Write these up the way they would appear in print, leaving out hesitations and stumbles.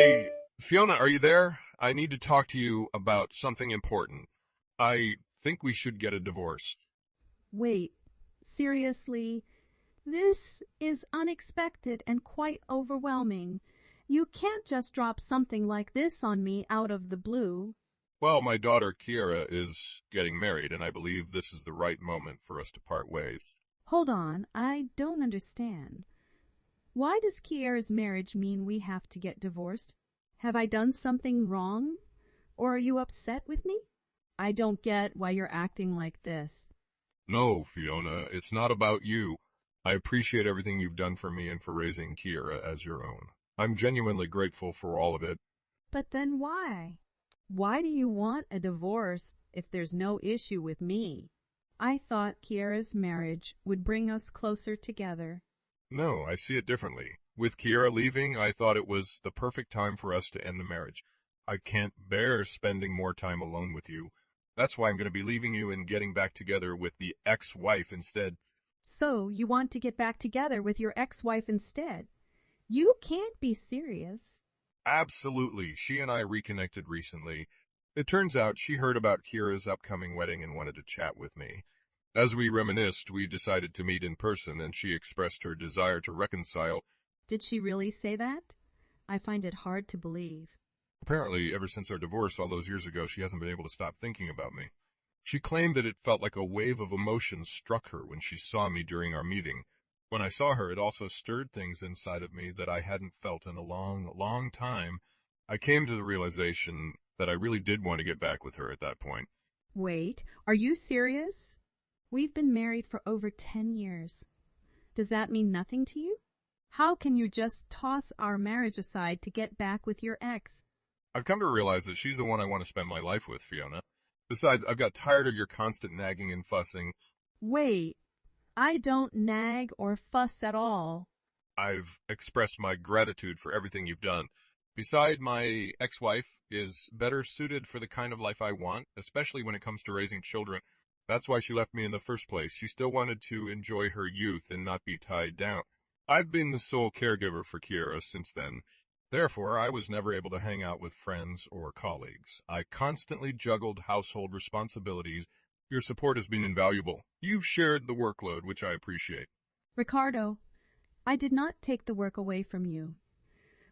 Hey, Fiona, are you there? I need to talk to you about something important. I think we should get a divorce. Wait, seriously? This is unexpected and quite overwhelming. You can't just drop something like this on me out of the blue. Well, my daughter Kiera is getting married, and I believe this is the right moment for us to part ways. Hold on, I don't understand. Why does Kiera's marriage mean we have to get divorced? Have I done something wrong? Or are you upset with me? I don't get why you're acting like this. No, Fiona, it's not about you. I appreciate everything you've done for me and for raising Kiera as your own. I'm genuinely grateful for all of it. But then why? Why do you want a divorce if there's no issue with me? I thought Kiera's marriage would bring us closer together. No, I see it differently. With Kiera leaving, I thought it was the perfect time for us to end the marriage. I can't bear spending more time alone with you. That's why I'm going to be leaving you and getting back together with the ex-wife instead. So you want to get back together with your ex-wife instead? You can't be serious. Absolutely. She and I reconnected recently. It turns out she heard about Kira's upcoming wedding and wanted to chat with me. As we reminisced, we decided to meet in person, and she expressed her desire to reconcile. Did she really say that? I find it hard to believe. Apparently, ever since our divorce all those years ago, she hasn't been able to stop thinking about me. She claimed that it felt like a wave of emotion struck her when she saw me during our meeting. When I saw her, it also stirred things inside of me that I hadn't felt in a long, long time. I came to the realization that I really did want to get back with her at that point. Wait, are you serious? We've been married for over 10 years. Does that mean nothing to you? How can you just toss our marriage aside to get back with your ex? I've come to realize that she's the one I want to spend my life with, Fiona. Besides, I've got tired of your constant nagging and fussing. Wait, I don't nag or fuss at all. I've expressed my gratitude for everything you've done. Besides, my ex-wife is better suited for the kind of life I want, especially when it comes to raising children. That's why she left me in the first place. She still wanted to enjoy her youth and not be tied down. I've been the sole caregiver for Kiera since then. Therefore, I was never able to hang out with friends or colleagues. I constantly juggled household responsibilities. Your support has been invaluable. You've shared the workload, which I appreciate. Ricardo, I did not take the work away from you.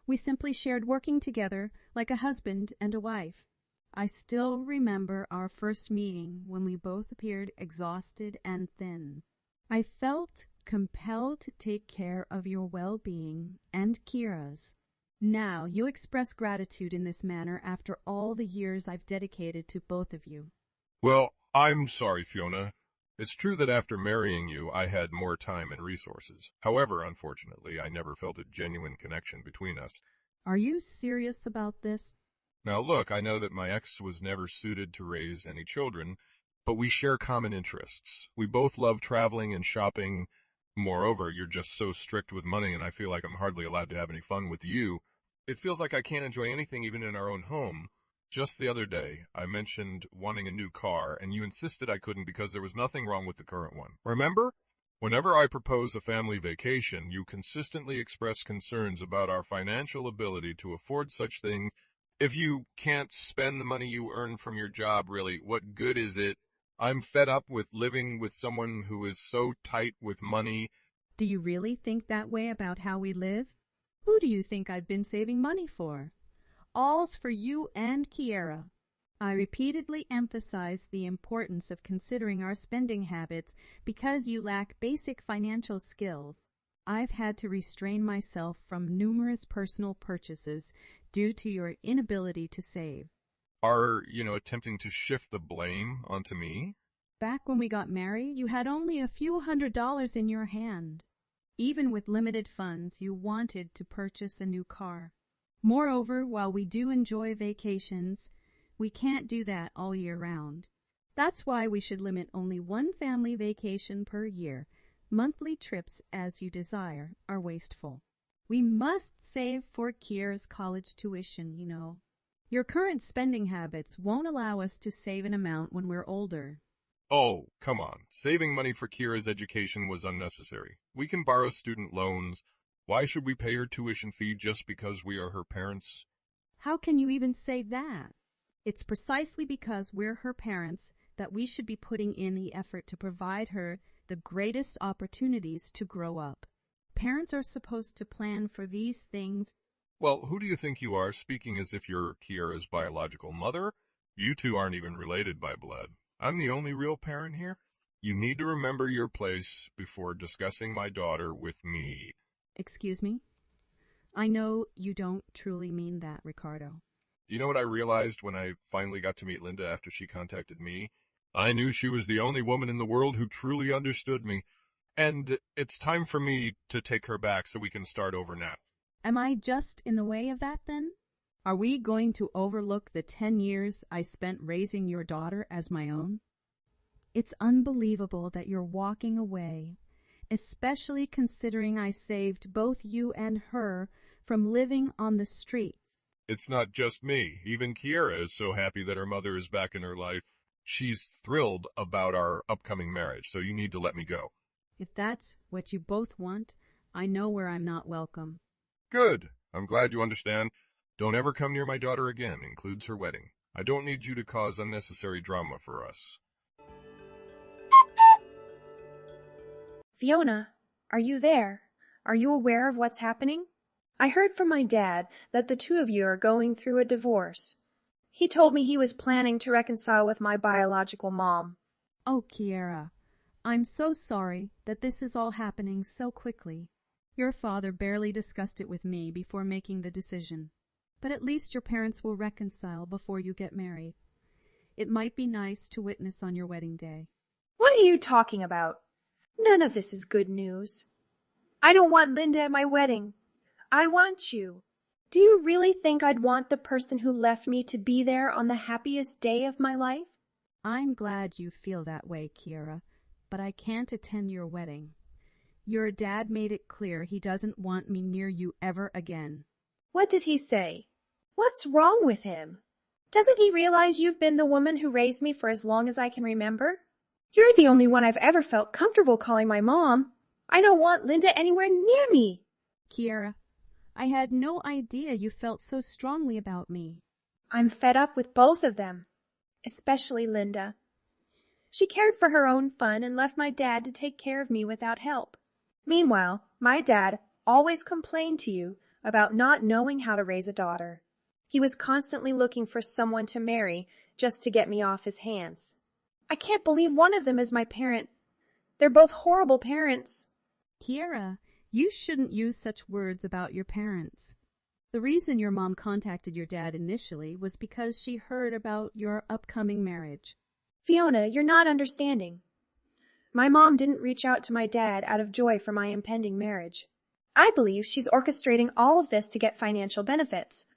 We simply shared working together like a husband and a wife. I still remember our first meeting when we both appeared exhausted and thin. I felt compelled to take care of your well-being and Kira's. Now you express gratitude in this manner after all the years I've dedicated to both of you. Well, I'm sorry, Fiona. It's true that after marrying you, I had more time and resources. However, unfortunately, I never felt a genuine connection between us. Are you serious about this? Now look, I know that my ex was never suited to raise any children, but we share common interests. We both love traveling and shopping. Moreover, you're just so strict with money, and I feel like I'm hardly allowed to have any fun with you. It feels like I can't enjoy anything even in our own home. Just the other day, I mentioned wanting a new car, and you insisted I couldn't because there was nothing wrong with the current one. Remember? Whenever I propose a family vacation, you consistently express concerns about our financial ability to afford such things. If you can't spend the money you earn from your job, really, what good is it? I'm fed up with living with someone who is so tight with money. Do you really think that way about how we live? Who do you think I've been saving money for? All's for you and Kiera. I repeatedly emphasize the importance of considering our spending habits because you lack basic financial skills. I've had to restrain myself from numerous personal purchases due to your inability to save. Are, attempting to shift the blame onto me? Back when we got married, you had only a few $100s in your hand. Even with limited funds, you wanted to purchase a new car. Moreover, while we do enjoy vacations, we can't do that all year round. That's why we should limit only one family vacation per year. Monthly trips, as you desire, are wasteful. We must save for Kiera's college tuition, Your current spending habits won't allow us to save an amount when we're older. Oh, come on. Saving money for Kira's education was unnecessary. We can borrow student loans. Why should we pay her tuition fee just because we are her parents? How can you even say that? It's precisely because we're her parents that we should be putting in the effort to provide her the greatest opportunities to grow up. Parents are supposed to plan for these things. Well, who do you think you are, speaking as if you're Kiara's biological mother? You two aren't even related by blood. I'm the only real parent here. You need to remember your place before discussing my daughter with me. Excuse me? I know you don't truly mean that, Ricardo. Do you know what I realized when I finally got to meet Linda after she contacted me? I knew she was the only woman in the world who truly understood me. And it's time for me to take her back so we can start over now. Am I just in the way of that, then? Are we going to overlook the 10 years I spent raising your daughter as my own? It's unbelievable that you're walking away, especially considering I saved both you and her from living on the streets. It's not just me. Even Kiara is so happy that her mother is back in her life. She's thrilled about our upcoming marriage, so you need to let me go. If that's what you both want, I know where I'm not welcome. Good. I'm glad you understand. Don't ever come near my daughter again, includes her wedding. I don't need you to cause unnecessary drama for us. Fiona, are you there? Are you aware of what's happening? I heard from my dad that the two of you are going through a divorce. He told me he was planning to reconcile with my biological mom. Oh, Kiara, I'm so sorry that this is all happening so quickly. Your father barely discussed it with me before making the decision. But at least your parents will reconcile before you get married. It might be nice to witness on your wedding day. What are you talking about? None of this is good news. I don't want Linda at my wedding. I want you. Do you really think I'd want the person who left me to be there on the happiest day of my life? I'm glad you feel that way, Kiara, but I can't attend your wedding. Your dad made it clear he doesn't want me near you ever again. What did he say? What's wrong with him? Doesn't he realize you've been the woman who raised me for as long as I can remember? You're the only one I've ever felt comfortable calling my mom. I don't want Linda anywhere near me. Kiara, I had no idea you felt so strongly about me. I'm fed up with both of them, especially Linda. She cared for her own fun and left my dad to take care of me without help. Meanwhile, my dad always complained to you about not knowing how to raise a daughter. He was constantly looking for someone to marry just to get me off his hands. I can't believe one of them is my parent. They're both horrible parents. Kiara, you shouldn't use such words about your parents. The reason your mom contacted your dad initially was because she heard about your upcoming marriage. Fiona, you're not understanding. My mom didn't reach out to my dad out of joy for my impending marriage. I believe she's orchestrating all of this to get financial benefits.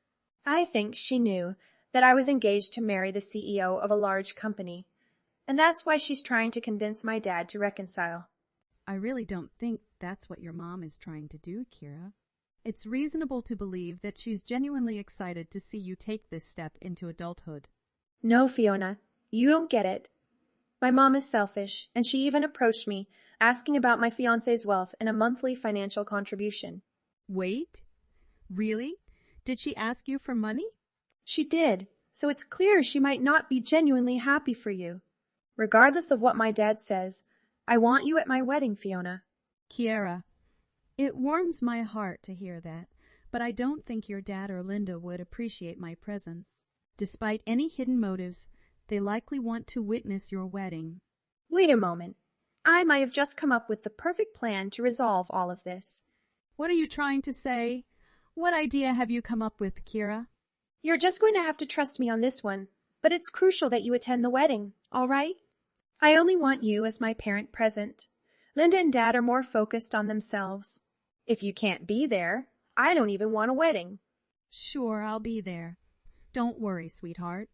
I think she knew that I was engaged to marry the CEO of a large company, and that's why she's trying to convince my dad to reconcile. I really don't think that's what your mom is trying to do, Kiara. It's reasonable to believe that she's genuinely excited to see you take this step into adulthood. No, Fiona, you don't get it. My mom is selfish, and she even approached me, asking about my fiancé's wealth and a monthly financial contribution. Wait? Really? Did she ask you for money? She did, so it's clear she might not be genuinely happy for you. Regardless of what my dad says, I want you at my wedding, Fiona. Kiara, it warms my heart to hear that, but I don't think your dad or Linda would appreciate my presence. Despite any hidden motives, they likely want to witness your wedding. Wait a moment. I might have just come up with the perfect plan to resolve all of this. What are you trying to say? What idea have you come up with, Kiara? You're just going to have to trust me on this one, but it's crucial that you attend the wedding, all right? I only want you as my parent present. Linda and Dad are more focused on themselves. If you can't be there, I don't even want a wedding. Sure, I'll be there. Don't worry, sweetheart.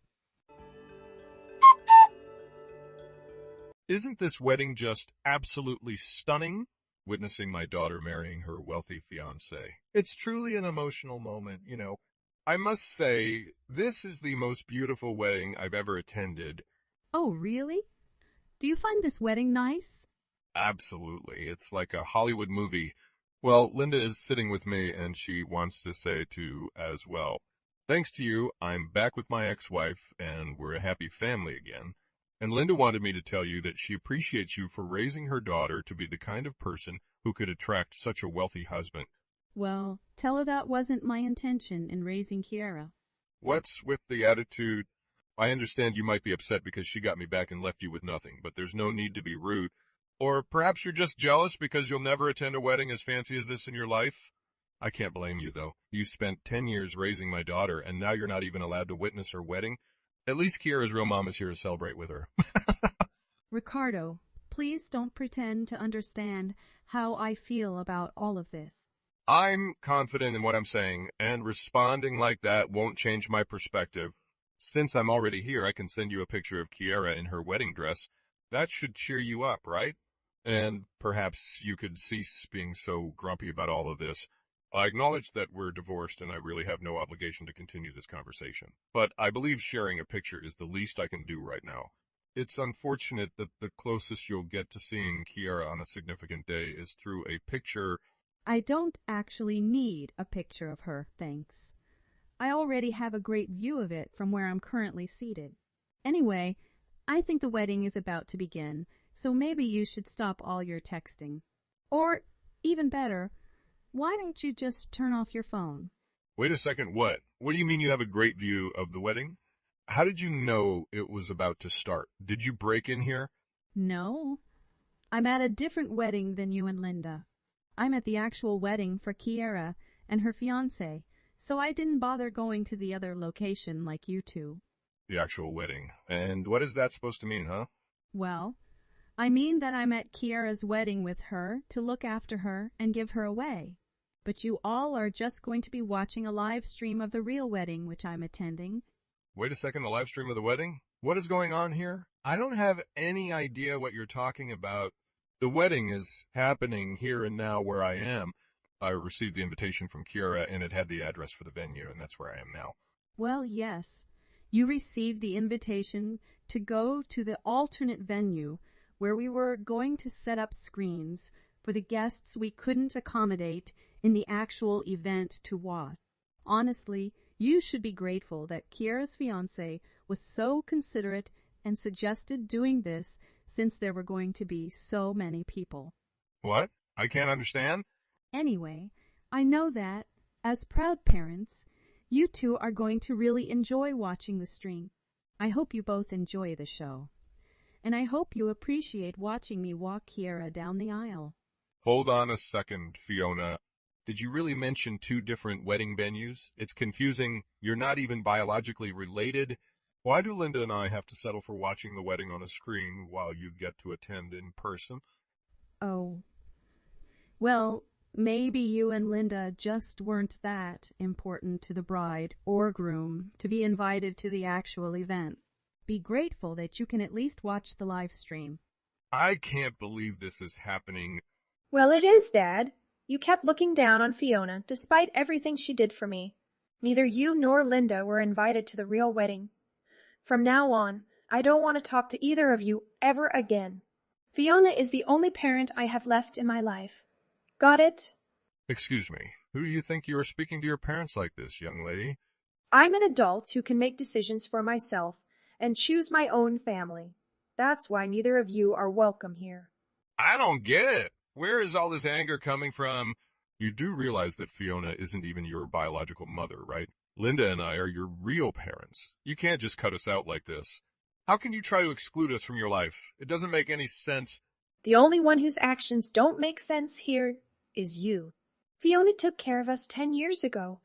Isn't this wedding just absolutely stunning? Witnessing my daughter marrying her wealthy fiancé. It's truly an emotional moment, you know. I must say, this is the most beautiful wedding I've ever attended. Oh, really? Do you find this wedding nice? Absolutely. It's like a Hollywood movie. Well, Linda is sitting with me and she wants to say too as well. Thanks to you, I'm back with my ex-wife, and we're a happy family again. And Linda wanted me to tell you that she appreciates you for raising her daughter to be the kind of person who could attract such a wealthy husband. Well, tell her that wasn't my intention in raising Kiara. What's with the attitude? I understand you might be upset because she got me back and left you with nothing, but there's no need to be rude. Or perhaps you're just jealous because you'll never attend a wedding as fancy as this in your life? I can't blame you, though. You spent 10 years raising my daughter, and now you're not even allowed to witness her wedding? At least Kiara's real mom is here to celebrate with her. Ricardo, please don't pretend to understand how I feel about all of this. I'm confident in what I'm saying, and responding like that won't change my perspective. Since I'm already here, I can send you a picture of Kiara in her wedding dress. That should cheer you up, right? And perhaps you could cease being so grumpy about all of this. I acknowledge that we're divorced and I really have no obligation to continue this conversation, but I believe sharing a picture is the least I can do right now. It's unfortunate that the closest you'll get to seeing Kiara on a significant day is through a picture. I don't actually need a picture of her, thanks. I already have a great view of it from where I'm currently seated. Anyway, I think the wedding is about to begin, so maybe you should stop all your texting. Or, even better, why don't you just turn off your phone? Wait a second, what? What do you mean you have a great view of the wedding? How did you know it was about to start? Did you break in here? No. I'm at a different wedding than you and Linda. I'm at the actual wedding for Kiara and her fiancé, so I didn't bother going to the other location like you two. The actual wedding. And what is that supposed to mean, huh? Well, I mean that I'm at Kiara's wedding with her to look after her and give her away. But you all are just going to be watching a live stream of the real wedding which I'm attending. Wait a second, a live stream of the wedding? What is going on here? I don't have any idea what you're talking about. The wedding is happening here and now where I am. I received the invitation from Kiara and it had the address for the venue, and that's where I am now. Well, yes. You received the invitation to go to the alternate venue where we were going to set up screens for the guests we couldn't accommodate in the actual event to watch. Honestly, you should be grateful that Kiara's fiancé was so considerate and suggested doing this since there were going to be so many people. What? I can't understand? Anyway, I know that, as proud parents, you two are going to really enjoy watching the stream. I hope you both enjoy the show. And I hope you appreciate watching me walk Kiara down the aisle. Hold on a second, Fiona. Did you really mention two different wedding venues? It's confusing. You're not even biologically related. Why do Linda and I have to settle for watching the wedding on a screen while you get to attend in person? Oh. Well, maybe you and Linda just weren't that important to the bride or groom to be invited to the actual event. Be grateful that you can at least watch the live stream. I can't believe this is happening. Well, it is, Dad. You kept looking down on Fiona despite everything she did for me. Neither you nor Linda were invited to the real wedding. From now on, I don't want to talk to either of you ever again. Fiona is the only parent I have left in my life. Got it? Excuse me, who do you think you are speaking to your parents like this, young lady? I'm an adult who can make decisions for myself and choose my own family. That's why neither of you are welcome here. I don't get it. Where is all this anger coming from? You do realize that Fiona isn't even your biological mother, right? Linda and I are your real parents. You can't just cut us out like this. How can you try to exclude us from your life? It doesn't make any sense. The only one whose actions don't make sense here is you. Fiona took care of us 10 years ago,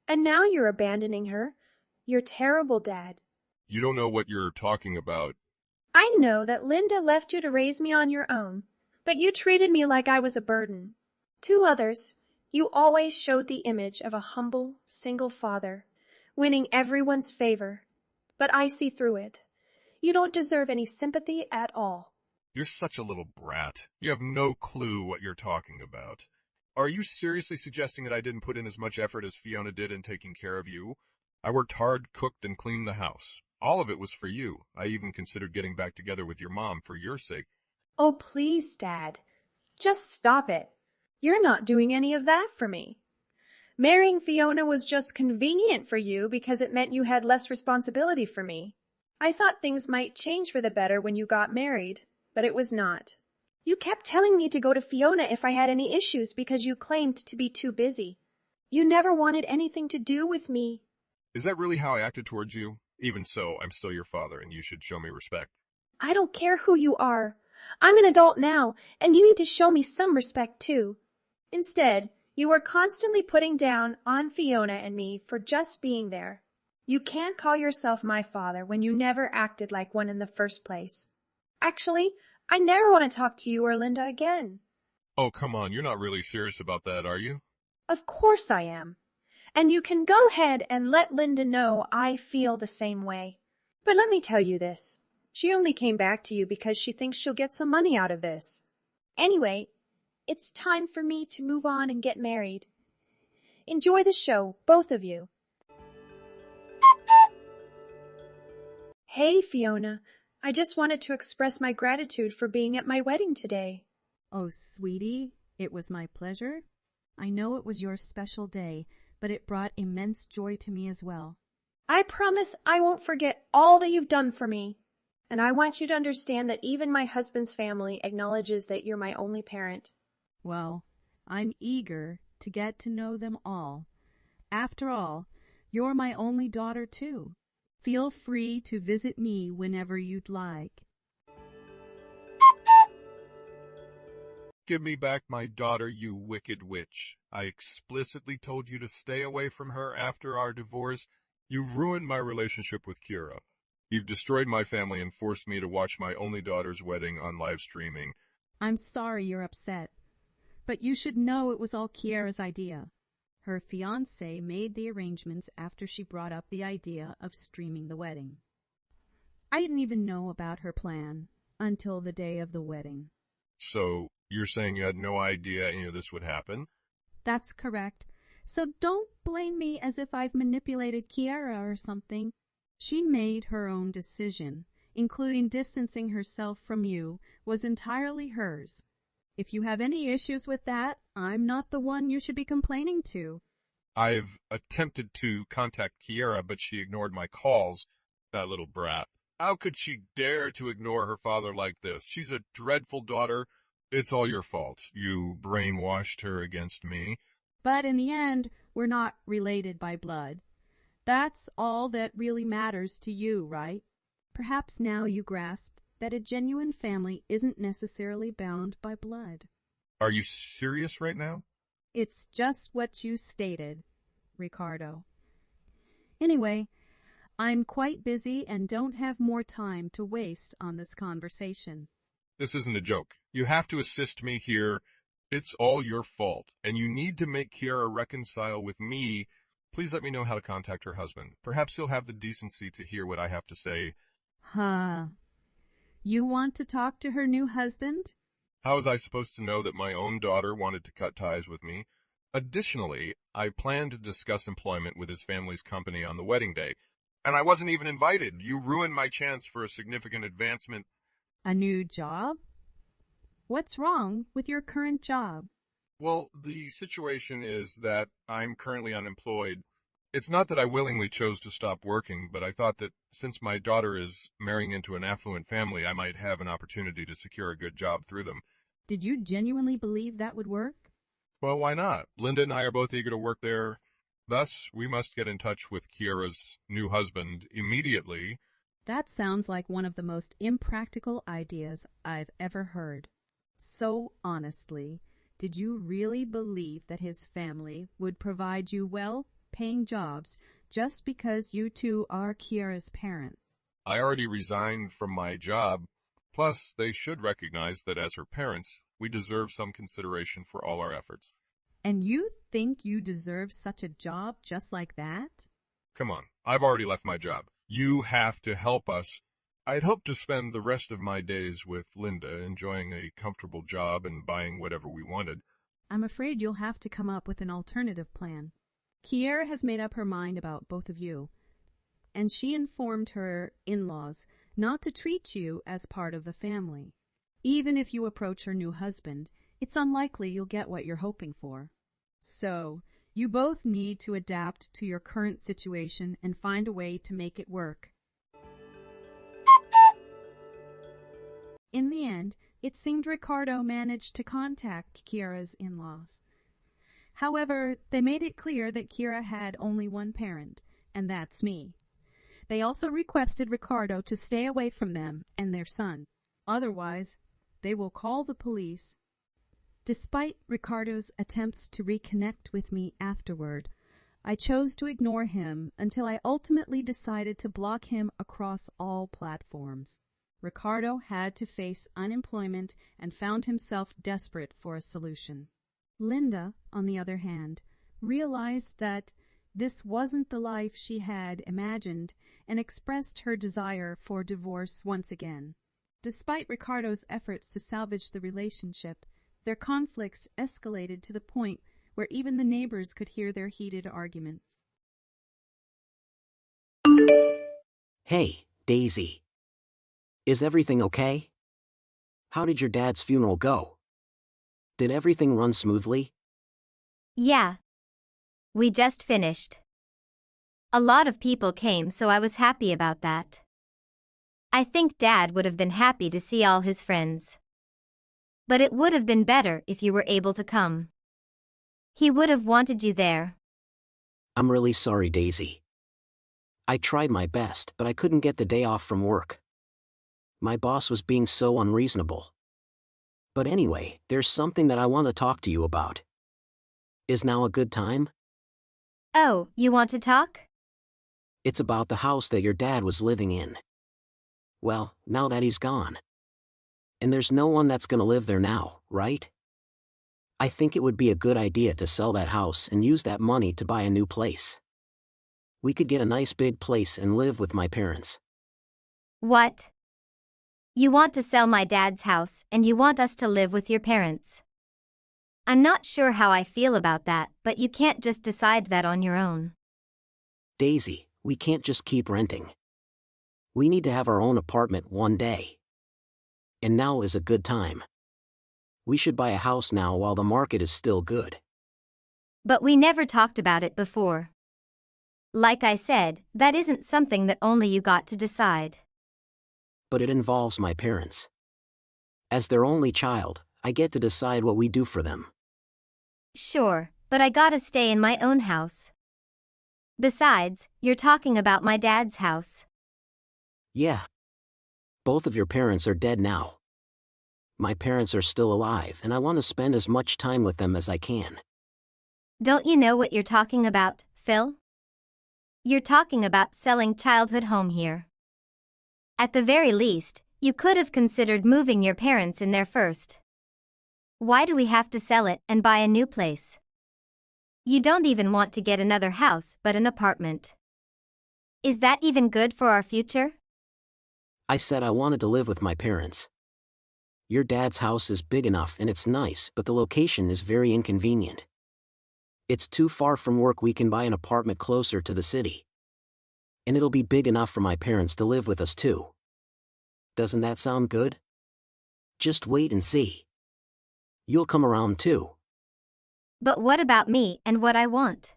and now you're abandoning her. You're terrible, Dad. You don't know what you're talking about. I know that Linda left you to raise me on your own, but you treated me like I was a burden. To others, you always showed the image of a humble, single father, winning everyone's favor. But I see through it. You don't deserve any sympathy at all. You're such a little brat. You have no clue what you're talking about. Are you seriously suggesting that I didn't put in as much effort as Fiona did in taking care of you? I worked hard, cooked, and cleaned the house. All of it was for you. I even considered getting back together with your mom for your sake. Oh, please, Dad. Just stop it. You're not doing any of that for me. Marrying Fiona was just convenient for you because it meant you had less responsibility for me. I thought things might change for the better when you got married, but it was not. You kept telling me to go to Fiona if I had any issues because you claimed to be too busy. You never wanted anything to do with me. Is that really how I acted towards you? Even so, I'm still your father, and you should show me respect. I don't care who you are. I'm an adult now, and you need to show me some respect too. Instead, you are constantly putting down on Fiona and me for just being there. You can't call yourself my father when you never acted like one in the first place. Actually, I never want to talk to you or Linda again. Oh, come on, you're not really serious about that, are you? Of course I am. And you can go ahead and let Linda know I feel the same way. But let me tell you this. She only came back to you because she thinks she'll get some money out of this. Anyway, it's time for me to move on and get married. Enjoy the show, both of you. Hey, Fiona. I just wanted to express my gratitude for being at my wedding today. Oh, sweetie, it was my pleasure. I know it was your special day, but it brought immense joy to me as well. I promise I won't forget all that you've done for me. And I want you to understand that even my husband's family acknowledges that you're my only parent. Well, I'm eager to get to know them all. After all, you're my only daughter, too. Feel free to visit me whenever you'd like. Give me back my daughter, you wicked witch. I explicitly told you to stay away from her after our divorce. You've ruined my relationship with Kira. You've destroyed my family and forced me to watch my only daughter's wedding on live streaming. I'm sorry you're upset, but you should know it was all Kiara's idea. Her fiancé made the arrangements after she brought up the idea of streaming the wedding. I didn't even know about her plan until the day of the wedding. So, you're saying you had no idea any of this would happen? That's correct. So don't blame me as if I've manipulated Kiara or something. She made her own decision, including distancing herself from you, was entirely hers. If you have any issues with that, I'm not the one you should be complaining to. I've attempted to contact Kiara, but she ignored my calls. That little brat. How could she dare to ignore her father like this? She's a dreadful daughter. It's all your fault. You brainwashed her against me. But in the end, we're not related by blood. That's all that really matters to you, right? Perhaps now you grasp that a genuine family isn't necessarily bound by blood. Are you serious right now? It's just what you stated, Ricardo. Anyway, I'm quite busy and don't have more time to waste on this conversation. This isn't a joke. You have to assist me here. It's all your fault, and you need to make Kiara reconcile with me. Please let me know how to contact her husband. Perhaps he'll have the decency to hear what I have to say. Huh. You want to talk to her new husband? How was I supposed to know that my own daughter wanted to cut ties with me? Additionally, I planned to discuss employment with his family's company on the wedding day, and I wasn't even invited. You ruined my chance for a significant advancement. A new job? What's wrong with your current job? Well, the situation is that I'm currently unemployed. It's not that I willingly chose to stop working, but I thought that since my daughter is marrying into an affluent family, I might have an opportunity to secure a good job through them. Did you genuinely believe that would work? Well, why not? Linda and I are both eager to work there. Thus, we must get in touch with Kiara's new husband immediately. That sounds like one of the most impractical ideas I've ever heard. So honestly, did you really believe that his family would provide you well-paying jobs just because you two are Kiara's parents? I already resigned from my job. Plus, they should recognize that as her parents, we deserve some consideration for all our efforts. And you think you deserve such a job just like that? Come on, I've already left my job. You have to help us. I'd hoped to spend the rest of my days with Linda, enjoying a comfortable job and buying whatever we wanted. I'm afraid you'll have to come up with an alternative plan. Kiara has made up her mind about both of you, and she informed her in-laws not to treat you as part of the family. Even if you approach her new husband, it's unlikely you'll get what you're hoping for. So, You both need to adapt to your current situation and find a way to make it work. In the end, it seemed Ricardo managed to contact Kira's in-laws. However, they made it clear that Kira had only one parent, and that's me. They also requested Ricardo to stay away from them and their son. Otherwise, they will call the police. Despite Ricardo's attempts to reconnect with me afterward, I chose to ignore him until I ultimately decided to block him across all platforms. Ricardo had to face unemployment and found himself desperate for a solution. Linda, on the other hand, realized that this wasn't the life she had imagined and expressed her desire for divorce once again. Despite Ricardo's efforts to salvage the relationship, their conflicts escalated to the point where even the neighbors could hear their heated arguments. Hey, Daisy. Is everything okay? How did your dad's funeral go? Did everything run smoothly? Yeah. We just finished. A lot of people came, so I was happy about that. I think Dad would have been happy to see all his friends. But it would have been better if you were able to come. He would have wanted you there. I'm really sorry, Daisy. I tried my best, but I couldn't get the day off from work. My boss was being so unreasonable. But anyway, there's something that I want to talk to you about. Is now a good time? Oh, you want to talk? It's about the house that your dad was living in. Well, now that he's gone. And there's no one that's gonna live there now, right? I think it would be a good idea to sell that house and use that money to buy a new place. We could get a nice big place and live with my parents. What? You want to sell my dad's house and you want us to live with your parents? I'm not sure how I feel about that, but you can't just decide that on your own. Daisy, we can't just keep renting. We need to have our own apartment one day. And now is a good time. We should buy a house now while the market is still good. But we never talked about it before. Like I said, that isn't something that only you got to decide. But it involves my parents. As their only child, I get to decide what we do for them. Sure, but I gotta stay in my own house. Besides, you're talking about my dad's house. Yeah. Both of your parents are dead now. My parents are still alive and I want to spend as much time with them as I can. Don't you know what you're talking about, Phil? You're talking about selling childhood home here. At the very least, you could have considered moving your parents in there first. Why do we have to sell it and buy a new place? You don't even want to get another house but an apartment. Is that even good for our future? I said I wanted to live with my parents. Your dad's house is big enough and it's nice, but the location is very inconvenient. It's too far from work. We can buy an apartment closer to the city. And it'll be big enough for my parents to live with us too. Doesn't that sound good? Just wait and see. You'll come around too. But what about me and what I want?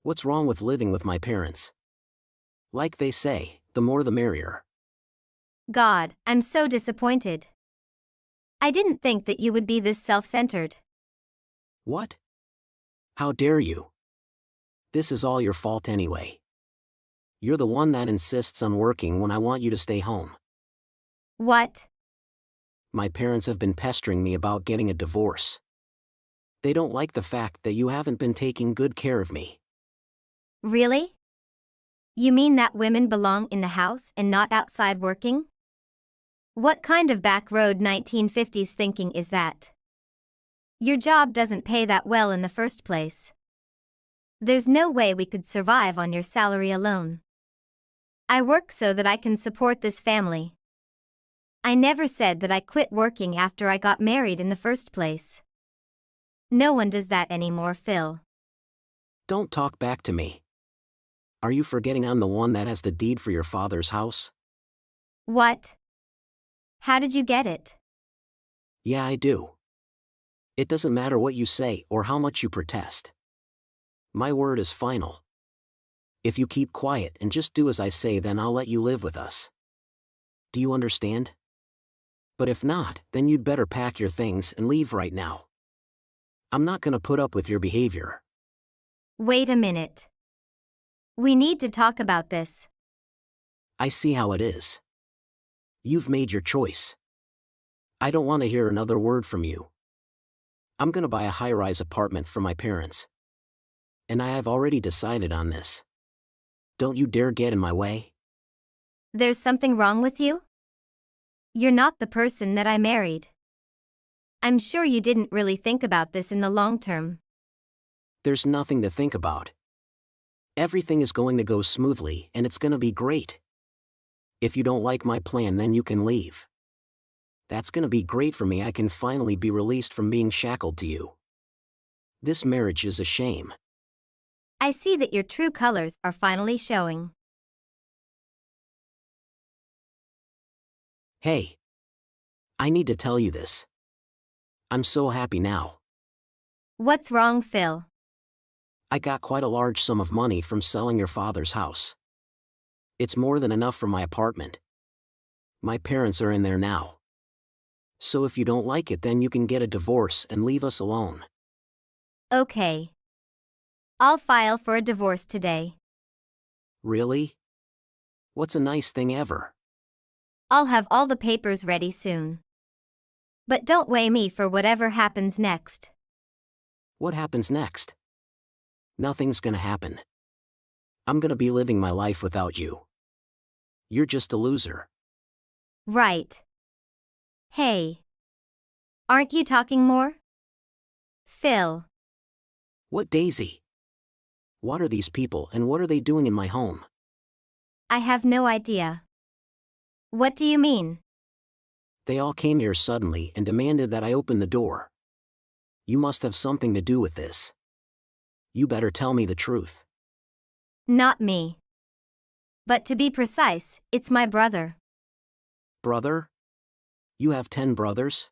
What's wrong with living with my parents? Like they say, the more the merrier. God, I'm so disappointed. I didn't think that you would be this self-centered. What? How dare you? This is all your fault anyway. You're the one that insists on working when I want you to stay home. What? My parents have been pestering me about getting a divorce. They don't like the fact that you haven't been taking good care of me. Really? You mean that women belong in the house and not outside working? What kind of backroad 1950s thinking is that? Your job doesn't pay that well in the first place. There's no way we could survive on your salary alone. I work so that I can support this family. I never said that I quit working after I got married in the first place. No one does that anymore, Phil. Don't talk back to me. Are you forgetting I'm the one that has the deed for your father's house? What? How did you get it? Yeah, I do. It doesn't matter what you say or how much you protest. My word is final. If you keep quiet and just do as I say, then I'll let you live with us. Do you understand? But if not, then you'd better pack your things and leave right now. I'm not gonna put up with your behavior. Wait a minute. We need to talk about this. I see how it is. You've made your choice. I don't want to hear another word from you. I'm gonna buy a high-rise apartment for my parents. And I have already decided on this. Don't you dare get in my way. There's something wrong with you? You're not the person that I married. I'm sure you didn't really think about this in the long term. There's nothing to think about. Everything is going to go smoothly and it's gonna be great. If you don't like my plan, then you can leave. That's gonna be great for me. I can finally be released from being shackled to you. This marriage is a shame. I see that your true colors are finally showing. Hey. I need to tell you this. I'm so happy now. What's wrong, Phil? I got quite a large sum of money from selling your father's house. It's more than enough for my apartment. My parents are in there now. So if you don't like it, then you can get a divorce and leave us alone. Okay. I'll file for a divorce today. Really? What's a nice thing ever? I'll have all the papers ready soon. But don't weigh me for whatever happens next. What happens next? Nothing's gonna happen. I'm gonna be living my life without you. You're just a loser. Right. Hey. Aren't you talking more? Phil. What, Daisy? What are these people and what are they doing in my home? I have no idea. What do you mean? They all came here suddenly and demanded that I open the door. You must have something to do with this. You better tell me the truth. Not me. But to be precise, it's my brother. Brother? You have 10 brothers?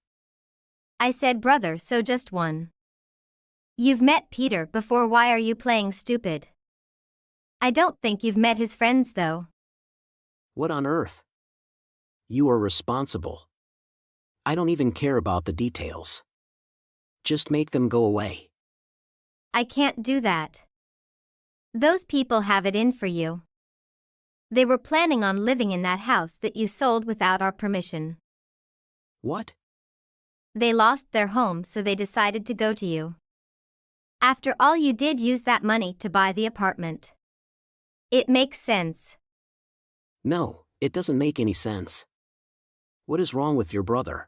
I said brother, so just one. You've met Peter before. Why are you playing stupid? I don't think you've met his friends, though. What on earth? You are responsible. I don't even care about the details. Just make them go away. I can't do that. Those people have it in for you. They were planning on living in that house that you sold without our permission. What? They lost their home, so they decided to go to you. After all, you did use that money to buy the apartment. It makes sense. No, it doesn't make any sense. What is wrong with your brother?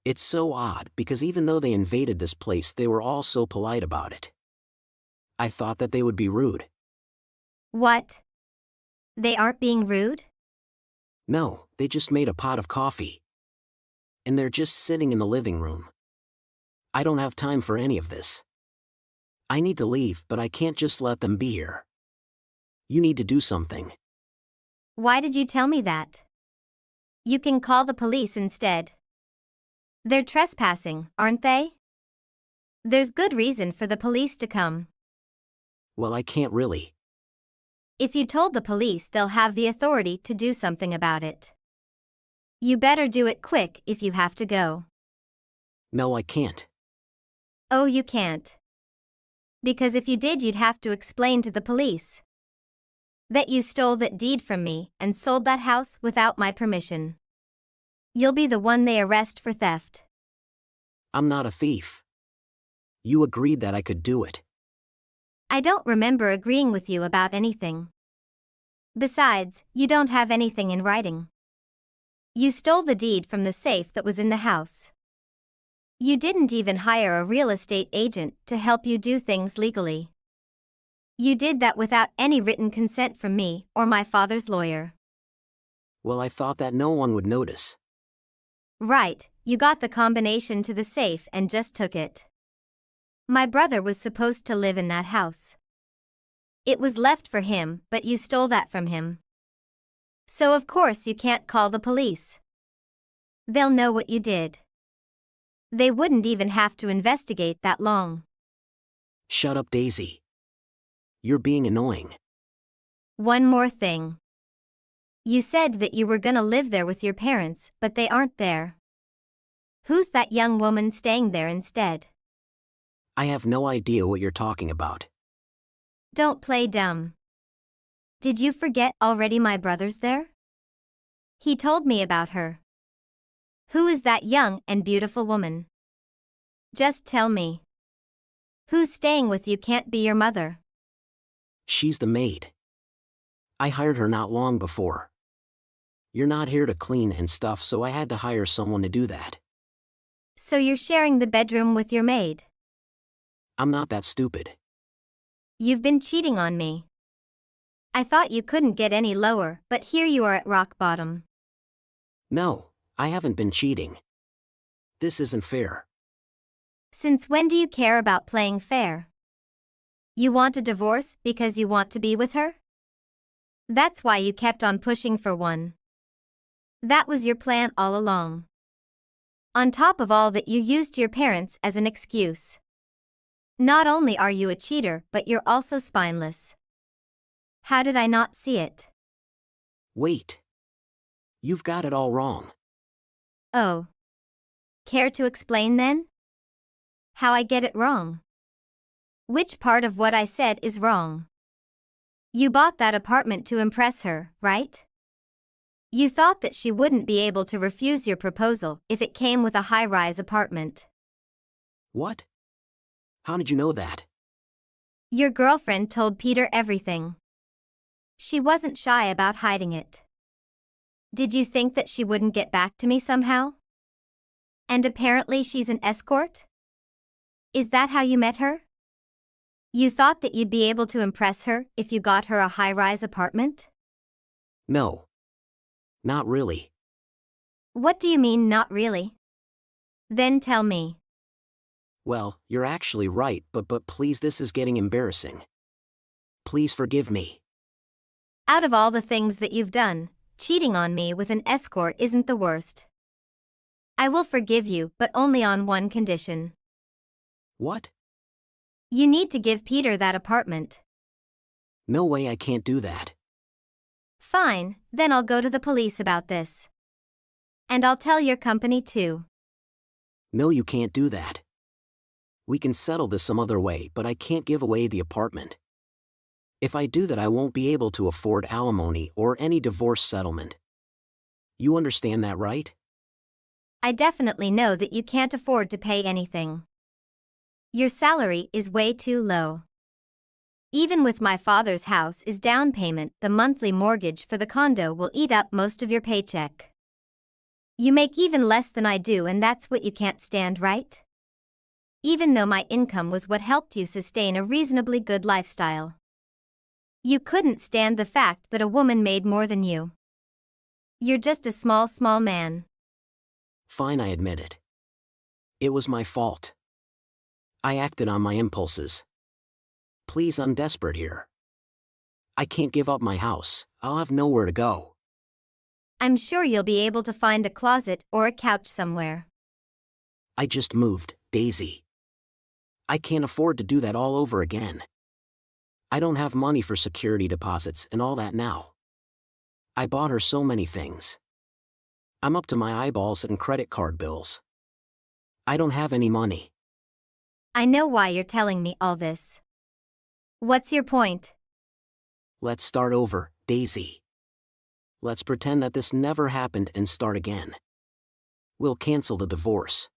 It's so odd because even though they invaded this place, they were all so polite about it. I thought that they would be rude. What? They aren't being rude? No, they just made a pot of coffee. And they're just sitting in the living room. I don't have time for any of this. I need to leave, but I can't just let them be here. You need to do something. Why did you tell me that? You can call the police instead. They're trespassing, aren't they? There's good reason for the police to come. Well, I can't really. If you told the police, they'll have the authority to do something about it. You better do it quick if you have to go. No, I can't. Oh, you can't. Because if you did, you'd have to explain to the police that you stole that deed from me and sold that house without my permission. You'll be the one they arrest for theft. I'm not a thief. You agreed that I could do it. I don't remember agreeing with you about anything. Besides, you don't have anything in writing. You stole the deed from the safe that was in the house. You didn't even hire a real estate agent to help you do things legally. You did that without any written consent from me or my father's lawyer. Well, I thought that no one would notice. Right, you got the combination to the safe and just took it. My brother was supposed to live in that house. It was left for him, but you stole that from him. So of course you can't call the police. They'll know what you did. They wouldn't even have to investigate that long. Shut up, Daisy. You're being annoying. One more thing. You said that you were gonna live there with your parents, but they aren't there. Who's that young woman staying there instead? I have no idea what you're talking about. Don't play dumb. Did you forget already my brother's there? He told me about her. Who is that young and beautiful woman? Just tell me. Who's staying with you can't be your mother. She's the maid. I hired her not long before. You're not here to clean and stuff, so I had to hire someone to do that. So you're sharing the bedroom with your maid? I'm not that stupid. You've been cheating on me. I thought you couldn't get any lower, but here you are at rock bottom. No, I haven't been cheating. This isn't fair. Since when do you care about playing fair? You want a divorce because you want to be with her? That's why you kept on pushing for one. That was your plan all along. On top of all that, you used your parents as an excuse. Not only are you a cheater, but you're also spineless. How did I not see it? Wait. You've got it all wrong. Oh. Care to explain then? How I get it wrong? Which part of what I said is wrong? You bought that apartment to impress her, right? You thought that she wouldn't be able to refuse your proposal if it came with a high-rise apartment. What? How did you know that? Your girlfriend told Peter everything. She wasn't shy about hiding it. Did you think that she wouldn't get back to me somehow? And apparently she's an escort? Is that how you met her? You thought that you'd be able to impress her if you got her a high-rise apartment? No. Not really. What do you mean, not really? Then tell me. Well, you're actually right, but please, this is getting embarrassing. Please forgive me. Out of all the things that you've done, cheating on me with an escort isn't the worst. I will forgive you, but only on one condition. What? You need to give Peter that apartment. No way, I can't do that. Fine, then I'll go to the police about this. And I'll tell your company too. No, you can't do that. We can settle this some other way, but I can't give away the apartment. If I do that, I won't be able to afford alimony or any divorce settlement. You understand that, right? I definitely know that you can't afford to pay anything. Your salary is way too low. Even with my father's house as down payment, the monthly mortgage for the condo will eat up most of your paycheck. You make even less than I do, and that's what you can't stand, right? Even though my income was what helped you sustain a reasonably good lifestyle. You couldn't stand the fact that a woman made more than you. You're just a small man. Fine, I admit it. It was my fault. I acted on my impulses. Please, I'm desperate here. I can't give up my house. I'll have nowhere to go. I'm sure you'll be able to find a closet or a couch somewhere. I just moved, Daisy. I can't afford to do that all over again. I don't have money for security deposits and all that now. I bought her so many things. I'm up to my eyeballs in credit card bills. I don't have any money. I know why you're telling me all this. What's your point? Let's start over, Daisy. Let's pretend that this never happened and start again. We'll cancel the divorce.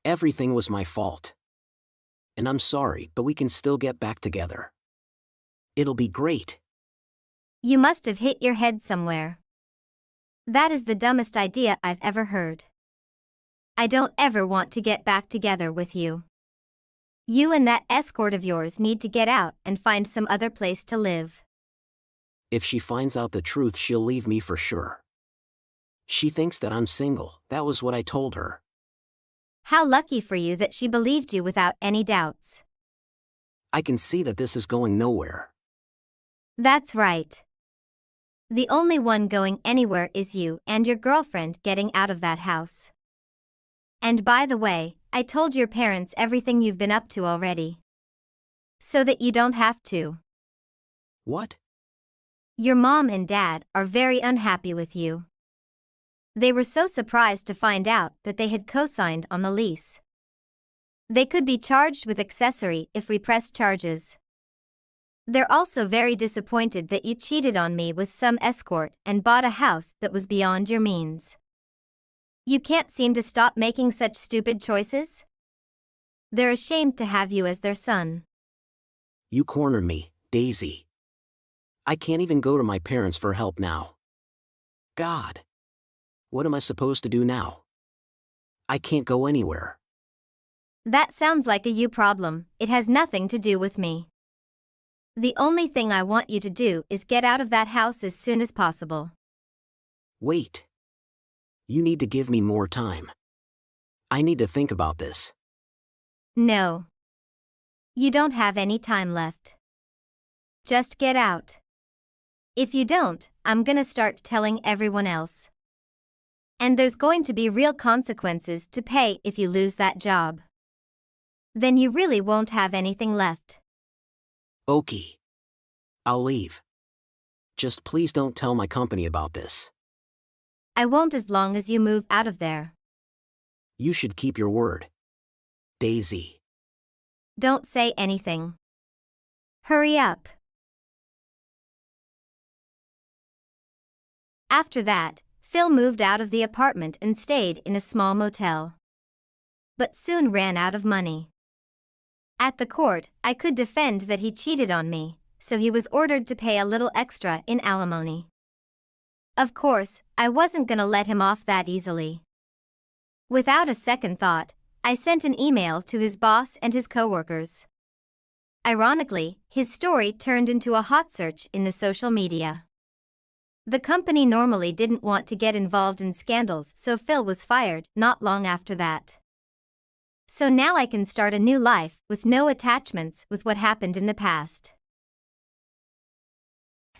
Everything was my fault. And I'm sorry, but we can still get back together. It'll be great. You must have hit your head somewhere. That is the dumbest idea I've ever heard. I don't ever want to get back together with you. You and that escort of yours need to get out and find some other place to live. If she finds out the truth, she'll leave me for sure. She thinks that I'm single. That was what I told her. How lucky for you that she believed you without any doubts. I can see that this is going nowhere. That's right. The only one going anywhere is you and your girlfriend getting out of that house. And by the way, I told your parents everything you've been up to already. So that you don't have to. What? Your mom and dad are very unhappy with you. They were so surprised to find out that they had co-signed on the lease. They could be charged with accessory if we press charges. They're also very disappointed that you cheated on me with some escort and bought a house that was beyond your means. You can't seem to stop making such stupid choices? They're ashamed to have you as their son. You cornered me, Daisy. I can't even go to my parents for help now. God. What am I supposed to do now? I can't go anywhere. That sounds like a you problem. It has nothing to do with me. The only thing I want you to do is get out of that house as soon as possible. Wait. You need to give me more time. I need to think about this. No. You don't have any time left. Just get out. If you don't, I'm gonna start telling everyone else. And there's going to be real consequences to pay if you lose that job. Then you really won't have anything left. Okay. I'll leave. Just please don't tell my company about this. I won't as long as you move out of there. You should keep your word. Daisy. Don't say anything. Hurry up. After that, Phil moved out of the apartment and stayed in a small motel. But soon ran out of money. At the court, I could defend that he cheated on me, so he was ordered to pay a little extra in alimony. Of course, I wasn't gonna let him off that easily. Without a second thought, I sent an email to his boss and his coworkers. Ironically, his story turned into a hot search in the social media. The company normally didn't want to get involved in scandals, so Phil was fired not long after that. So now I can start a new life with no attachments with what happened in the past.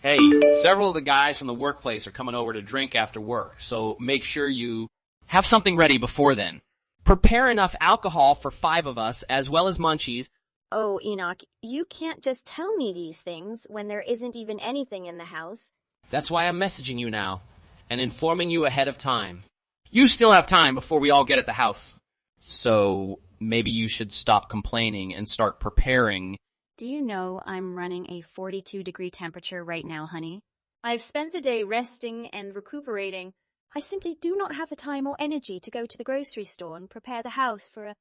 Hey, several of the guys from the workplace are coming over to drink after work, so make sure you have something ready before then. Prepare enough alcohol for 5 of us, as well as munchies. Oh, Enoch, you can't just tell me these things when there isn't even anything in the house. That's why I'm messaging you now, and informing you ahead of time. You still have time before we all get at the house. So, maybe you should stop complaining and start preparing. Do you know I'm running a 42-degree temperature right now, honey? I've spent the day resting and recuperating. I simply do not have the time or energy to go to the grocery store and prepare the house for a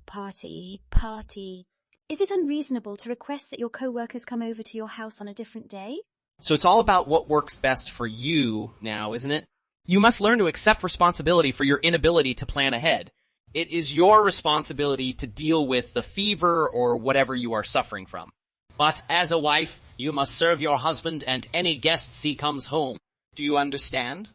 party. Is it unreasonable to request that your co-workers come over to your house on a different day? So it's all about what works best for you now, isn't it? You must learn to accept responsibility for your inability to plan ahead. It is your responsibility to deal with the fever or whatever you are suffering from. But as a wife, you must serve your husband and any guests he comes home. Do you understand?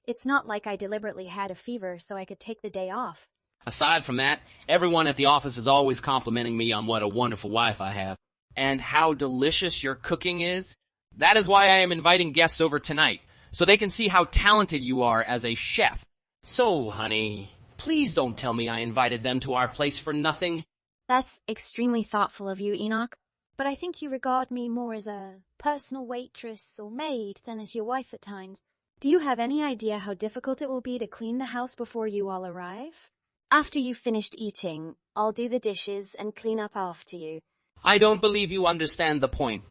It's not like I deliberately had a fever so I could take the day off. Aside from that, everyone at the office is always complimenting me on what a wonderful wife I have. And how delicious your cooking is. That is why I am inviting guests over tonight, so they can see how talented you are as a chef. So, honey, please don't tell me I invited them to our place for nothing. That's extremely thoughtful of you, Enoch. But I think you regard me more as a personal waitress or maid than as your wife at times. Do you have any idea how difficult it will be to clean the house before you all arrive? After you've finished eating, I'll do the dishes and clean up after you. I don't believe you understand the point.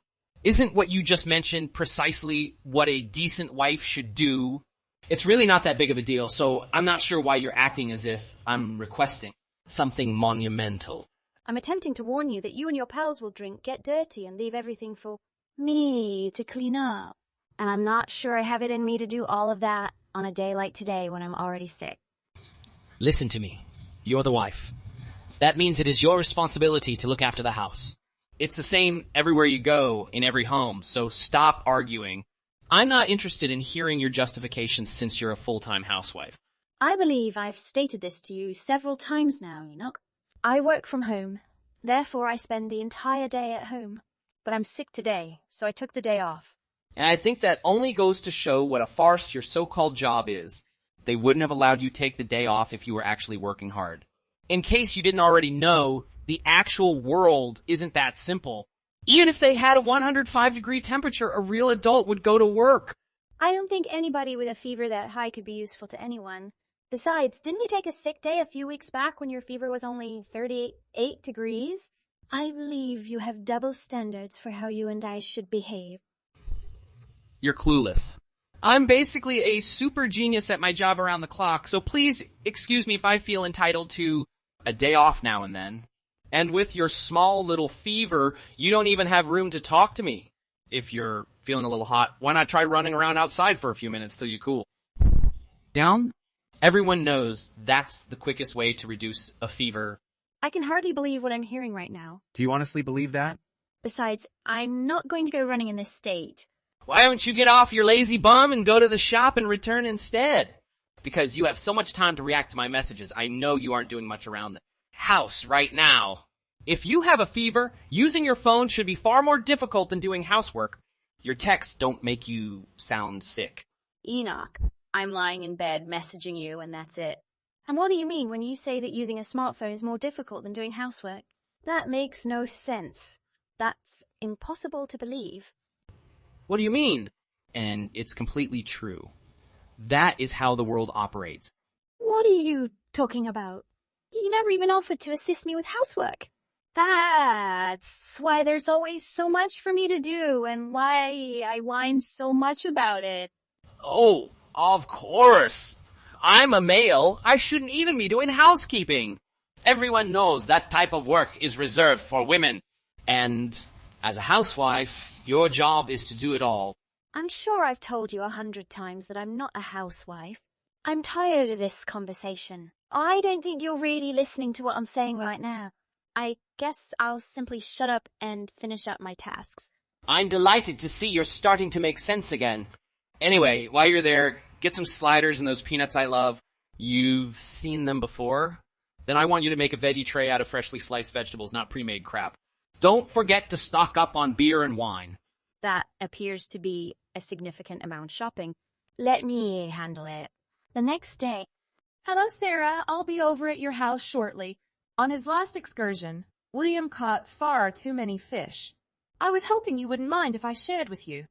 Isn't what you just mentioned precisely what a decent wife should do? It's really not that big of a deal, so I'm not sure why you're acting as if I'm requesting something monumental. I'm attempting to warn you that you and your pals will drink, get dirty, and leave everything for me to clean up. And I'm not sure I have it in me to do all of that on a day like today when I'm already sick. Listen to me. You're the wife. That means it is your responsibility to look after the house. It's the same everywhere you go, in every home, so stop arguing. I'm not interested in hearing your justifications since you're a full-time housewife. I believe I've stated this to you several times now, Enoch. I work from home, therefore I spend the entire day at home. But I'm sick today, so I took the day off. And I think that only goes to show what a farce your so-called job is. They wouldn't have allowed you to take the day off if you were actually working hard. In case you didn't already know, the actual world isn't that simple. Even if they had a 105-degree temperature, a real adult would go to work. I don't think anybody with a fever that high could be useful to anyone. Besides, didn't you take a sick day a few weeks back when your fever was only 38 degrees? I believe you have double standards for how you and I should behave. You're clueless. I'm basically a super genius at my job around the clock, so please excuse me if I feel entitled to a day off now and then. And with your small little fever, you don't even have room to talk to me. If you're feeling a little hot, why not try running around outside for a few minutes till you cool? Down? Everyone knows that's the quickest way to reduce a fever. I can hardly believe what I'm hearing right now. Do you honestly believe that? Besides, I'm not going to go running in this state. Why don't you get off your lazy bum and go to the shop and return instead? Because you have so much time to react to my messages, I know you aren't doing much around the house right now. If you have a fever, using your phone should be far more difficult than doing housework. Your texts don't make you sound sick. Enoch, I'm lying in bed messaging you and that's it. And what do you mean when you say that using a smartphone is more difficult than doing housework? That makes no sense. That's impossible to believe. What do you mean? And it's completely true. That is how the world operates. What are you talking about? You never even offered to assist me with housework. That's why there's always so much for me to do and why I whine so much about it. Oh, of course. I'm a male. I shouldn't even be doing housekeeping. Everyone knows that type of work is reserved for women. And as a housewife, your job is to do it all. I'm sure I've told you 100 times that I'm not a housewife. I'm tired of this conversation. I don't think you're really listening to what I'm saying right now. I guess I'll simply shut up and finish up my tasks. I'm delighted to see you're starting to make sense again. Anyway, while you're there, get some sliders and those peanuts I love. You've seen them before? Then I want you to make a veggie tray out of freshly sliced vegetables, not pre-made crap. Don't forget to stock up on beer and wine. That appears to be a significant amount shopping. Let me handle it. The next day. Hello, Sarah. I'll be over at your house shortly. On his last excursion, William caught far too many fish. I was hoping you wouldn't mind if I shared with you.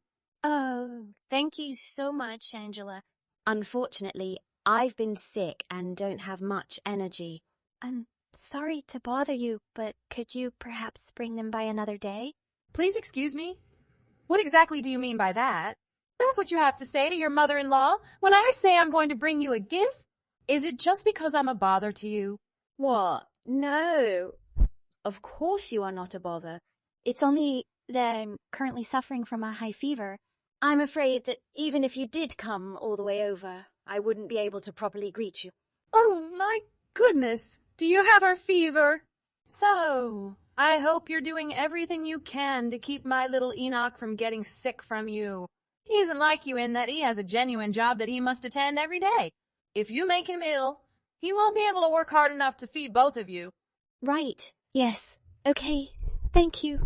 Oh, thank you so much, Angela. Unfortunately, I've been sick and don't have much energy. I'm sorry to bother you, but could you perhaps bring them by another day? Please excuse me? What exactly do you mean by that? That's what you have to say to your mother-in-law when I say I'm going to bring you a gift? Is it just because I'm a bother to you? What? No. Of course you are not a bother. It's only that I'm currently suffering from a high fever. I'm afraid that even if you did come all the way over, I wouldn't be able to properly greet you. Oh my goodness! Do you have our fever? So, I hope you're doing everything you can to keep my little Enoch from getting sick from you. He isn't like you in that he has a genuine job that he must attend every day. If you make him ill, he won't be able to work hard enough to feed both of you. Right. Yes. Okay. Thank you.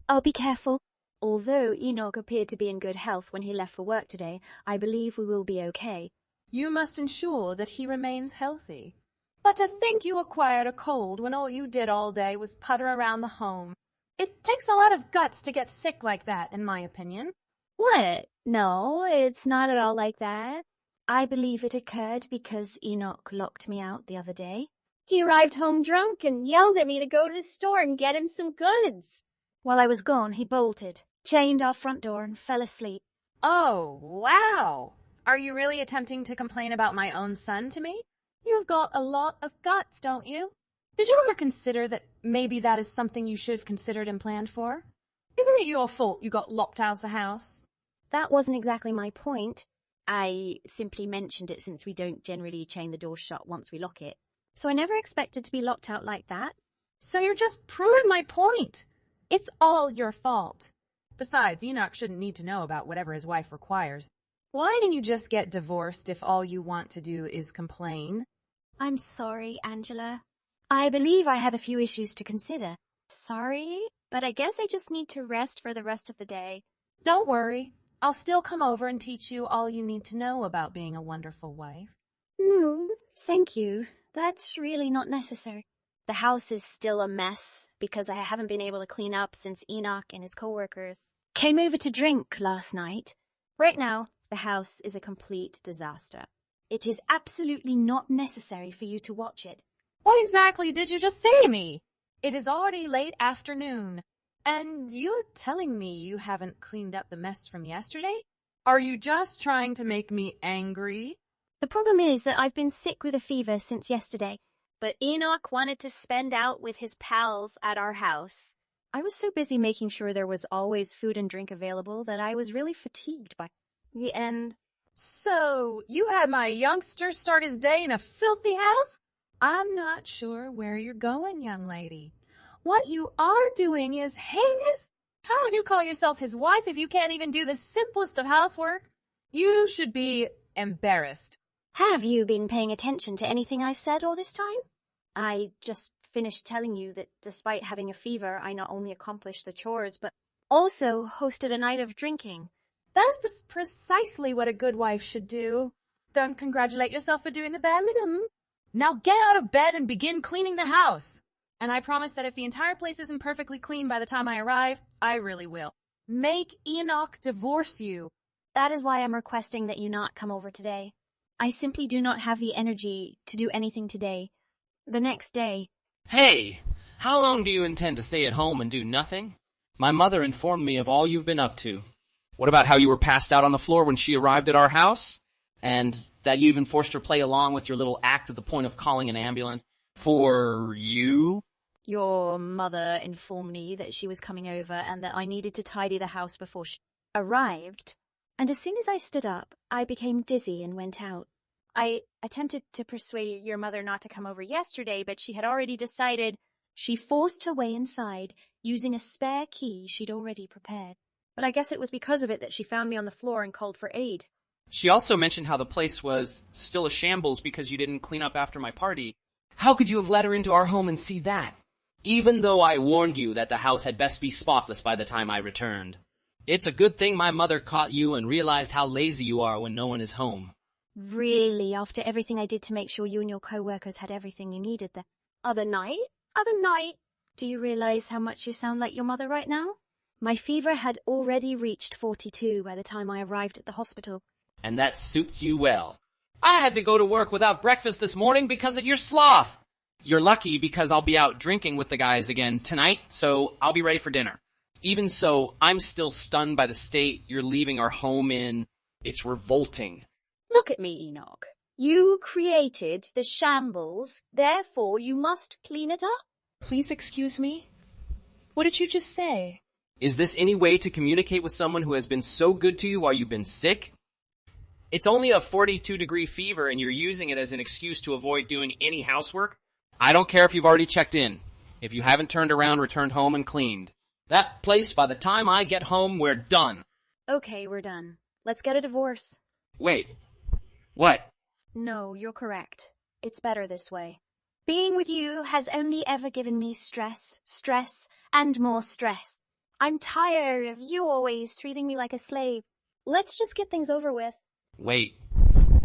I'll be careful. Although Enoch appeared to be in good health when he left for work today, I believe we will be okay. You must ensure that he remains healthy. But to think you acquired a cold when all you did all day was putter around the home. It takes a lot of guts to get sick like that, in my opinion. What? No, it's not at all like that. I believe it occurred because Enoch locked me out the other day. He arrived home drunk and yelled at me to go to the store and get him some goods. While I was gone, he bolted, chained our front door, and fell asleep. Oh, wow! Are you really attempting to complain about my own son to me? You've got a lot of guts, don't you? Did you ever consider that maybe that is something you should have considered and planned for? Isn't it your fault you got locked out of the house? That wasn't exactly my point. I simply mentioned it since we don't generally chain the door shut once we lock it. So I never expected to be locked out like that. So you're just proving my point. It's all your fault. Besides, Enoch shouldn't need to know about whatever his wife requires. Why didn't you just get divorced if all you want to do is complain? I'm sorry, Angela. I believe I have a few issues to consider. Sorry, but I guess I just need to rest for the rest of the day. Don't worry. I'll still come over and teach you all you need to know about being a wonderful wife. No, thank you. That's really not necessary. The house is still a mess because I haven't been able to clean up since Enoch and his coworkers came over to drink last night. Right now, the house is a complete disaster. It is absolutely not necessary for you to watch it. What exactly did you just say to me? It is already late afternoon, and you're telling me you haven't cleaned up the mess from yesterday? Are you just trying to make me angry? The problem is that I've been sick with a fever since yesterday, but Enoch wanted to spend out with his pals at our house. I was so busy making sure there was always food and drink available that I was really fatigued by the end. So, you had my youngster start his day in a filthy house? I'm not sure where you're going, young lady. What you are doing is heinous. How can you call yourself his wife if you can't even do the simplest of housework? You should be embarrassed. Have you been paying attention to anything I've said all this time? I just finished telling you that despite having a fever, I not only accomplished the chores, but also hosted a night of drinking. That's precisely what a good wife should do. Don't congratulate yourself for doing the bare minimum. Now get out of bed and begin cleaning the house. And I promise that if the entire place isn't perfectly clean by the time I arrive, I really will. Make Enoch divorce you. That is why I'm requesting that you not come over today. I simply do not have the energy to do anything today. The next day. Hey, how long do you intend to stay at home and do nothing? My mother informed me of all you've been up to. What about how you were passed out on the floor when she arrived at our house? And that you even forced her play along with your little act to the point of calling an ambulance for you? Your mother informed me that she was coming over and that I needed to tidy the house before she arrived. And as soon as I stood up, I became dizzy and went out. I attempted to persuade your mother not to come over yesterday, but she had already decided. She forced her way inside, using a spare key she'd already prepared. But I guess it was because of it that she found me on the floor and called for aid. She also mentioned how the place was still a shambles because you didn't clean up after my party. How could you have let her into our home and see that? Even though I warned you that the house had best be spotless by the time I returned. It's a good thing my mother caught you and realized how lazy you are when no one is home. Really, after everything I did to make sure you and your co-workers had everything you needed the other night? Do you realize how much you sound like your mother right now? My fever had already reached 42 by the time I arrived at the hospital. And that suits you well. I had to go to work without breakfast this morning because of your sloth. You're lucky because I'll be out drinking with the guys again tonight, so I'll be ready for dinner. Even so, I'm still stunned by the state you're leaving our home in. It's revolting. Look at me, Enoch. You created the shambles, therefore you must clean it up. Please excuse me? What did you just say? Is this any way to communicate with someone who has been so good to you while you've been sick? It's only a 42-degree fever and you're using it as an excuse to avoid doing any housework? I don't care if you've already checked in. If you haven't turned around, returned home, and cleaned. That place, by the time I get home, we're done. Okay, we're done. Let's get a divorce. Wait. What? No, you're correct. It's better this way. Being with you has only ever given me stress, and more stress. I'm tired of you always treating me like a slave. Let's just get things over with. Wait.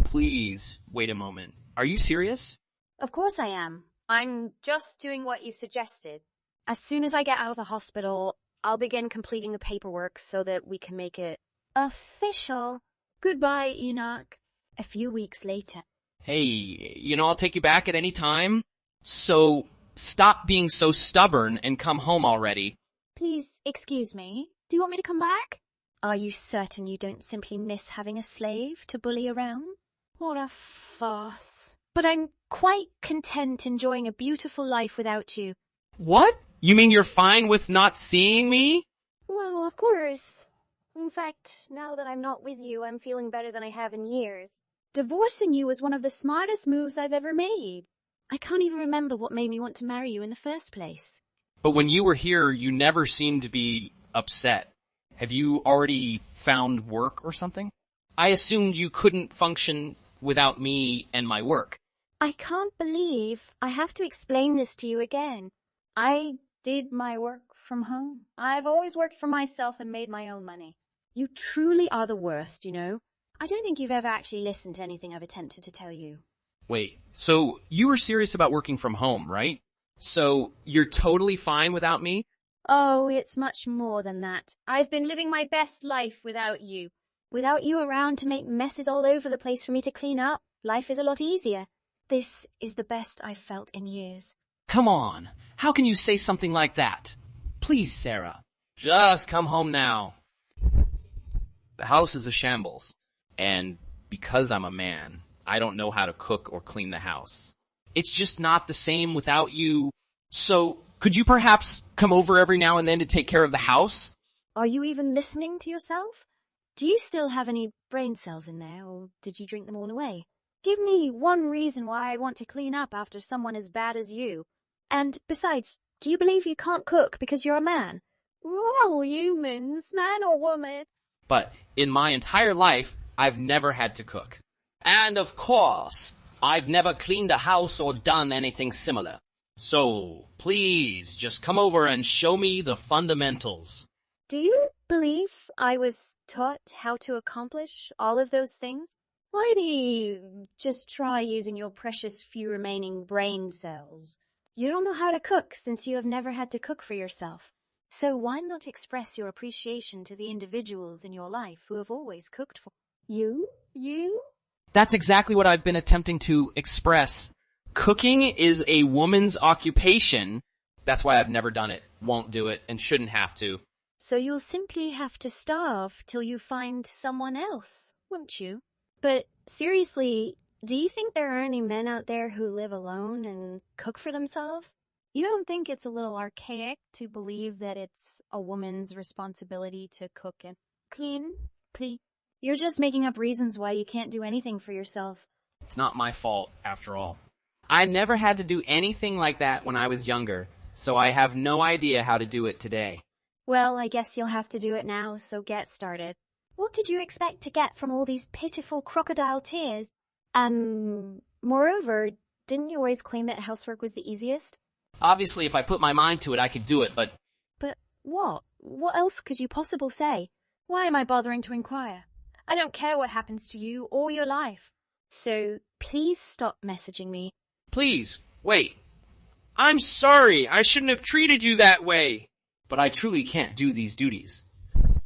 Please, wait a moment. Are you serious? Of course I am. I'm just doing what you suggested. As soon as I get out of the hospital, I'll begin completing the paperwork so that we can make it official. Goodbye, Enoch. A few weeks later. Hey, I'll take you back at any time. So, stop being so stubborn and come home already. Please, excuse me. Do you want me to come back? Are you certain you don't simply miss having a slave to bully around? What a farce. But I'm quite content enjoying a beautiful life without you. What? You mean you're fine with not seeing me? Well, of course. In fact, now that I'm not with you, I'm feeling better than I have in years. Divorcing you was one of the smartest moves I've ever made. I can't even remember what made me want to marry you in the first place. But when you were here, you never seemed to be upset. Have you already found work or something? I assumed you couldn't function without me and my work. I can't believe I have to explain this to you again. I did my work from home. I've always worked for myself and made my own money. You truly are the worst, I don't think you've ever actually listened to anything I've attempted to tell you. Wait, so you were serious about working from home, right? So, you're totally fine without me? Oh, it's much more than that. I've been living my best life without you. Without you around to make messes all over the place for me to clean up, life is a lot easier. This is the best I've felt in years. Come on. How can you say something like that? Please, Sarah. Just come home now. The house is a shambles. And because I'm a man, I don't know how to cook or clean the house. It's just not the same without you. So, could you perhaps come over every now and then to take care of the house? Are you even listening to yourself? Do you still have any brain cells in there, or did you drink them all away? Give me one reason why I want to clean up after someone as bad as you. And besides, do you believe you can't cook because you're a man? We're all humans, man or woman. But in my entire life, I've never had to cook. And of course, I've never cleaned a house or done anything similar. So, please, just come over and show me the fundamentals. Do you believe I was taught how to accomplish all of those things? Why don't you just try using your precious few remaining brain cells? You don't know how to cook since you have never had to cook for yourself. So why not express your appreciation to the individuals in your life who have always cooked for you? That's exactly what I've been attempting to express. Cooking is a woman's occupation. That's why I've never done it, won't do it, and shouldn't have to. So you'll simply have to starve till you find someone else, won't you? But seriously, do you think there are any men out there who live alone and cook for themselves? You don't think it's a little archaic to believe that it's a woman's responsibility to cook and clean? You're just making up reasons why you can't do anything for yourself. It's not my fault, after all. I never had to do anything like that when I was younger, so I have no idea how to do it today. Well, I guess you'll have to do it now, so get started. What did you expect to get from all these pitiful crocodile tears? And moreover, didn't you always claim that housework was the easiest? Obviously, if I put my mind to it, I could do it, but... But what? What else could you possibly say? Why am I bothering to inquire? I don't care what happens to you or your life. So please stop messaging me. Please, wait. I'm sorry. I shouldn't have treated you that way. But I truly can't do these duties.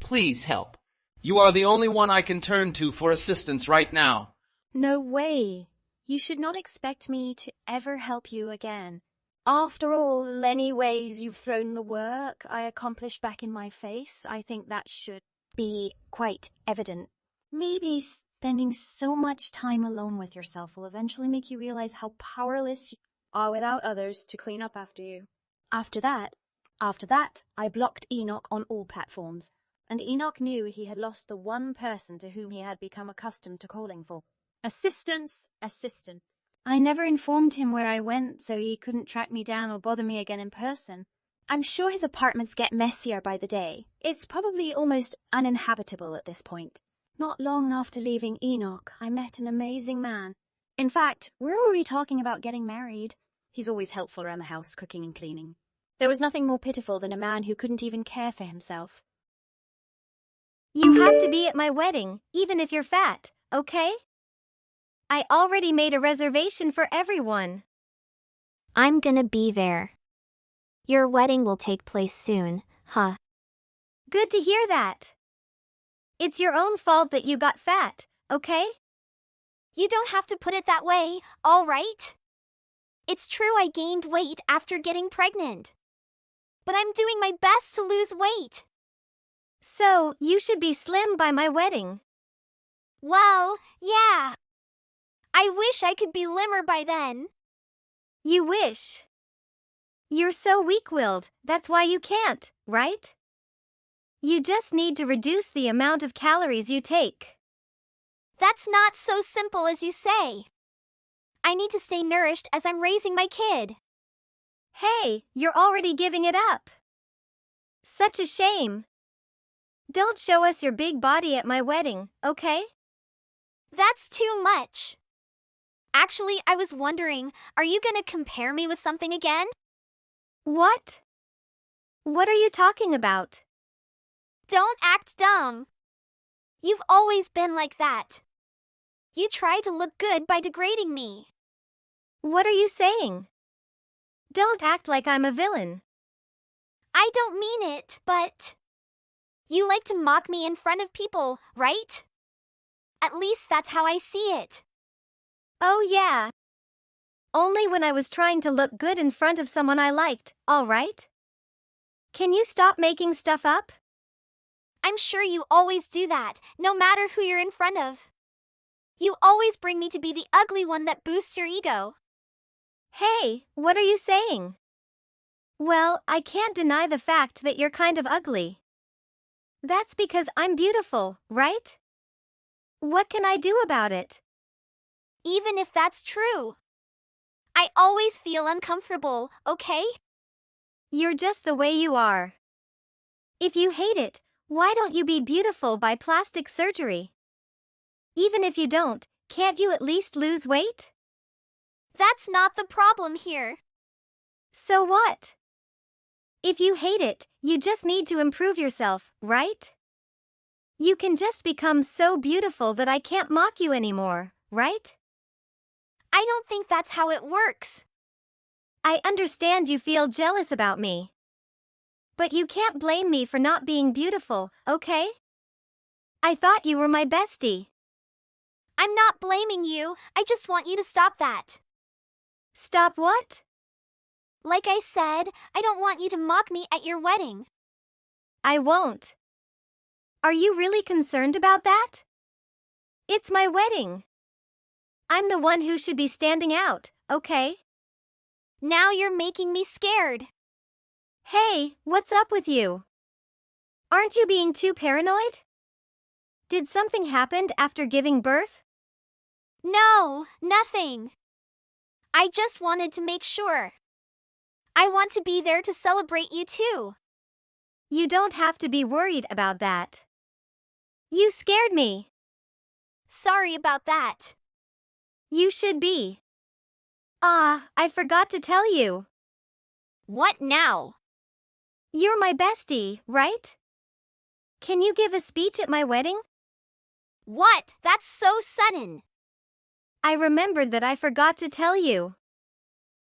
Please help. You are the only one I can turn to for assistance right now. No way. You should not expect me to ever help you again. After all, any ways you've thrown the work I accomplished back in my face, I think that should be quite evident. Maybe spending so much time alone with yourself will eventually make you realize how powerless you are without others to clean up after you. After that, I blocked Enoch on all platforms, and Enoch knew he had lost the one person to whom he had become accustomed to calling for. Assistance. I never informed him where I went, so he couldn't track me down or bother me again in person. I'm sure his apartments get messier by the day. It's probably almost uninhabitable at this point. Not long after leaving Enoch, I met an amazing man. In fact, we're already talking about getting married. He's always helpful around the house, cooking and cleaning. There was nothing more pitiful than a man who couldn't even care for himself. You have to be at my wedding, even if you're fat, okay? I already made a reservation for everyone. I'm gonna be there. Your wedding will take place soon, huh? Good to hear that. It's your own fault that you got fat, okay? You don't have to put it that way, all right? It's true I gained weight after getting pregnant. But I'm doing my best to lose weight. So, you should be slim by my wedding. Well, yeah. I wish I could be limber by then. You wish. You're so weak-willed, that's why you can't, right? You just need to reduce the amount of calories you take. That's not so simple as you say. I need to stay nourished as I'm raising my kid. Hey, you're already giving it up. Such a shame. Don't show us your big body at my wedding, okay? That's too much. Actually, I was wondering, are you gonna compare me with something again? What? What are you talking about? Don't act dumb. You've always been like that. You try to look good by degrading me. What are you saying? Don't act like I'm a villain. I don't mean it, but you like to mock me in front of people, right? At least that's how I see it. Oh yeah. Only when I was trying to look good in front of someone I liked, all right? Can you stop making stuff up? I'm sure you always do that, no matter who you're in front of. You always bring me to be the ugly one that boosts your ego. Hey, what are you saying? Well, I can't deny the fact that you're kind of ugly. That's because I'm beautiful, right? What can I do about it? Even if that's true. I always feel uncomfortable, okay? You're just the way you are. If you hate it, why don't you be beautiful by plastic surgery? Even if you don't, can't you at least lose weight? That's not the problem here. So what? If you hate it, you just need to improve yourself, right? You can just become so beautiful that I can't mock you anymore, right? I don't think that's how it works. I understand you feel jealous about me. But you can't blame me for not being beautiful, okay? I thought you were my bestie. I'm not blaming you, I just want you to stop that. Stop what? Like I said, I don't want you to mock me at your wedding. I won't. Are you really concerned about that? It's my wedding. I'm the one who should be standing out, okay? Now you're making me scared. Hey, what's up with you? Aren't you being too paranoid? Did something happen after giving birth? No, nothing. I just wanted to make sure. I want to be there to celebrate you too. You don't have to be worried about that. You scared me. Sorry about that. You should be. I forgot to tell you. What now? You're my bestie, right? Can you give a speech at my wedding? What? That's so sudden. I remembered that I forgot to tell you.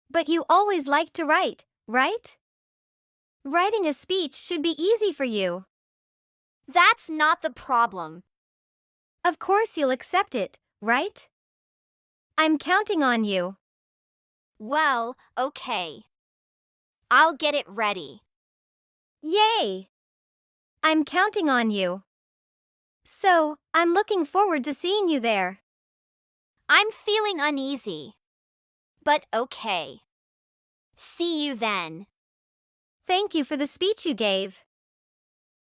But you always like to write, right? Writing a speech should be easy for you. That's not the problem. Of course you'll accept it, right? I'm counting on you. Well, okay. I'll get it ready. Yay! I'm counting on you. So, I'm looking forward to seeing you there. I'm feeling uneasy. But okay. See you then. Thank you for the speech you gave.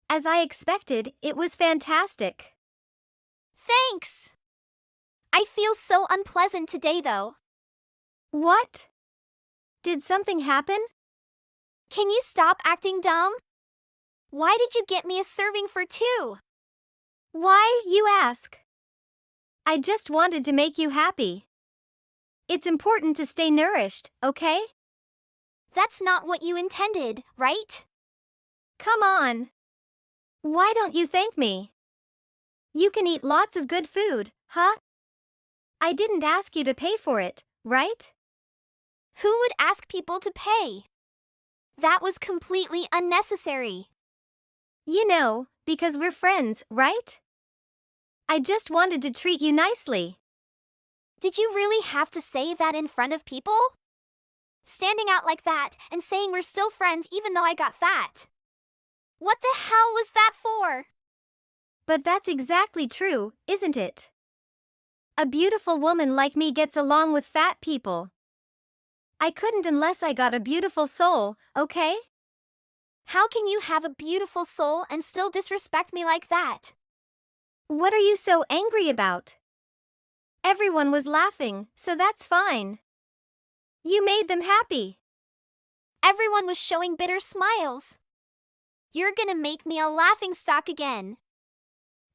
As I expected, it was fantastic. Thanks. I feel so unpleasant today though. What? Did something happen? Can you stop acting dumb? Why did you get me a serving for two? Why, you ask? I just wanted to make you happy. It's important to stay nourished, okay? That's not what you intended, right? Come on. Why don't you thank me? You can eat lots of good food, huh? I didn't ask you to pay for it, right? Who would ask people to pay? That was completely unnecessary. You know, because we're friends, right? I just wanted to treat you nicely. Did you really have to say that in front of people? Standing out like that and saying we're still friends even though I got fat. What the hell was that for? But that's exactly true, isn't it? A beautiful woman like me gets along with fat people. I couldn't unless I got a beautiful soul, okay? How can you have a beautiful soul and still disrespect me like that? What are you so angry about? Everyone was laughing, so that's fine. You made them happy. Everyone was showing bitter smiles. You're gonna make me a laughingstock again.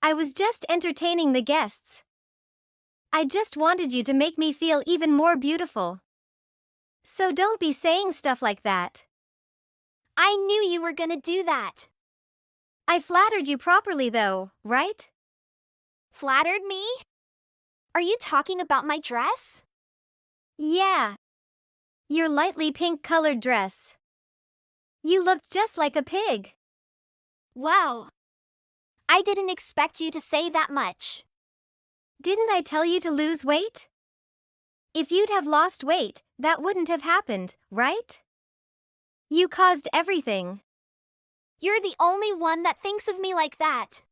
I was just entertaining the guests. I just wanted you to make me feel even more beautiful. So don't be saying stuff like that. I knew you were gonna do that. I flattered you properly though, right? Flattered me? Are you talking about my dress? Yeah. Your lightly pink-colored dress. You looked just like a pig. Wow. I didn't expect you to say that much. Didn't I tell you to lose weight? If you'd have lost weight, that wouldn't have happened, right? You caused everything. You're the only one that thinks of me like that.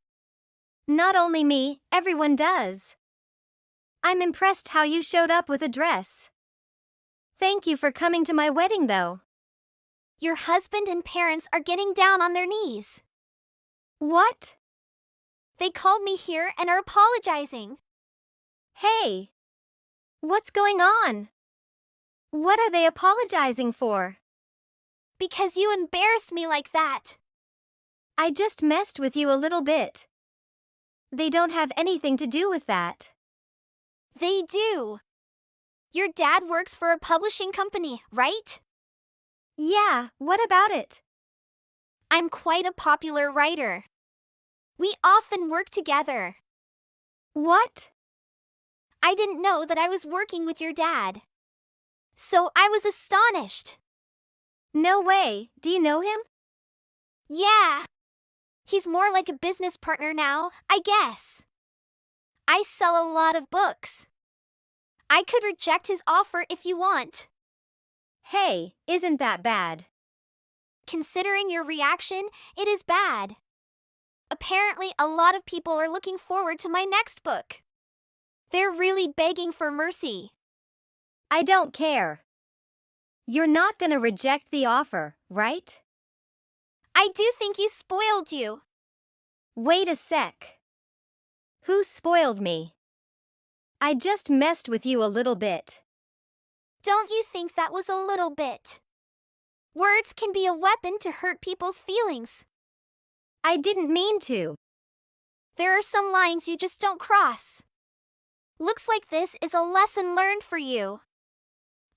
Not only me, everyone does. I'm impressed how you showed up with a dress. Thank you for coming to my wedding, though. Your husband and parents are getting down on their knees. What? They called me here and are apologizing. Hey! What's going on? What are they apologizing for? Because you embarrassed me like that. I just messed with you a little bit. They don't have anything to do with that. They do. Your dad works for a publishing company, right? Yeah, what about it? I'm quite a popular writer. We often work together. What? I didn't know that I was working with your dad. So I was astonished. No way, do you know him? Yeah. He's more like a business partner now, I guess. I sell a lot of books. I could reject his offer if you want. Hey, isn't that bad? Considering your reaction, it is bad. Apparently, a lot of people are looking forward to my next book. They're really begging for mercy. I don't care. You're not gonna reject the offer, right? I do think you spoiled you. Wait a sec. Who spoiled me? I just messed with you a little bit. Don't you think that was a little bit? Words can be a weapon to hurt people's feelings. I didn't mean to. There are some lines you just don't cross. Looks like this is a lesson learned for you.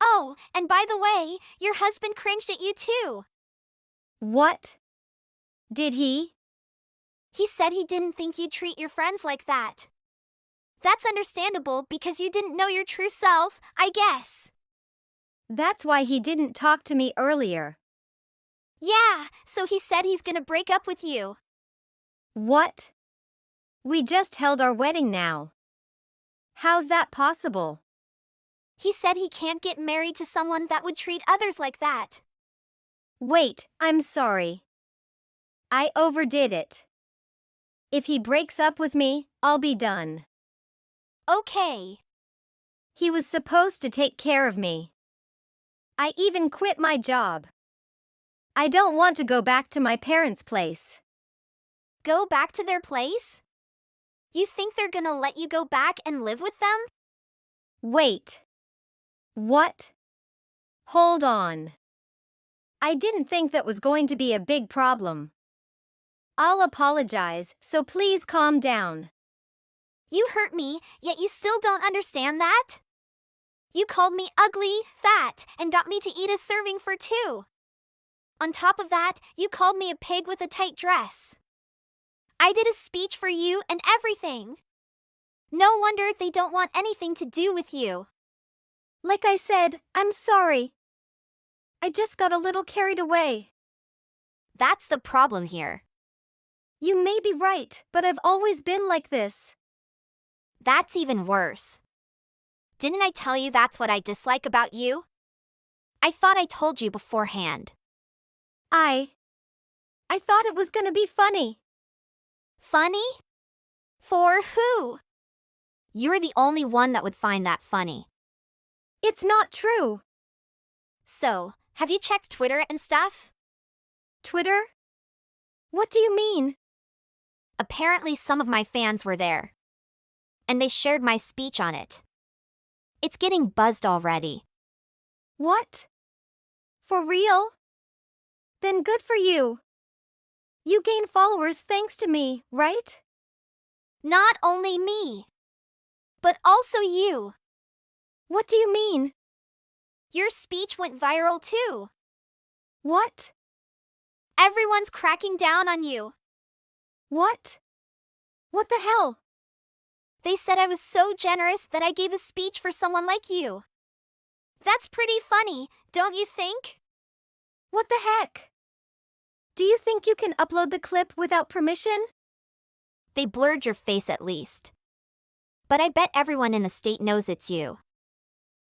Oh, and by the way, your husband cringed at you too. What? Did he? He said he didn't think you'd treat your friends like that. That's understandable because you didn't know your true self, I guess. That's why he didn't talk to me earlier. Yeah, so he said he's gonna break up with you. What? We just held our wedding now. How's that possible? He said he can't get married to someone that would treat others like that. Wait, I'm sorry. I overdid it. If he breaks up with me, I'll be done. Okay. He was supposed to take care of me. I even quit my job. I don't want to go back to my parents' place. Go back to their place? You think they're gonna let you go back and live with them? Wait. What? Hold on. I didn't think that was going to be a big problem. I'll apologize, so please calm down. You hurt me, yet you still don't understand that? You called me ugly, fat, and got me to eat a serving for two. On top of that, you called me a pig with a tight dress. I did a speech for you and everything. No wonder they don't want anything to do with you. Like I said, I'm sorry. I just got a little carried away. That's the problem here. You may be right, but I've always been like this. That's even worse. Didn't I tell you that's what I dislike about you? I thought I told you beforehand. I thought it was gonna be funny. Funny? For who? You're the only one that would find that funny. It's not true. So, have you checked Twitter and stuff? Twitter? What do you mean? Apparently some of my fans were there. And they shared my speech on it. It's getting buzzed already. What? For real? Then good for you. You gain followers thanks to me, right? Not only me, but also you. What do you mean? Your speech went viral too. What? Everyone's cracking down on you. What? What the hell? They said I was so generous that I gave a speech for someone like you. That's pretty funny, don't you think? What the heck? Do you think you can upload the clip without permission? They blurred your face at least. But I bet everyone in the state knows it's you.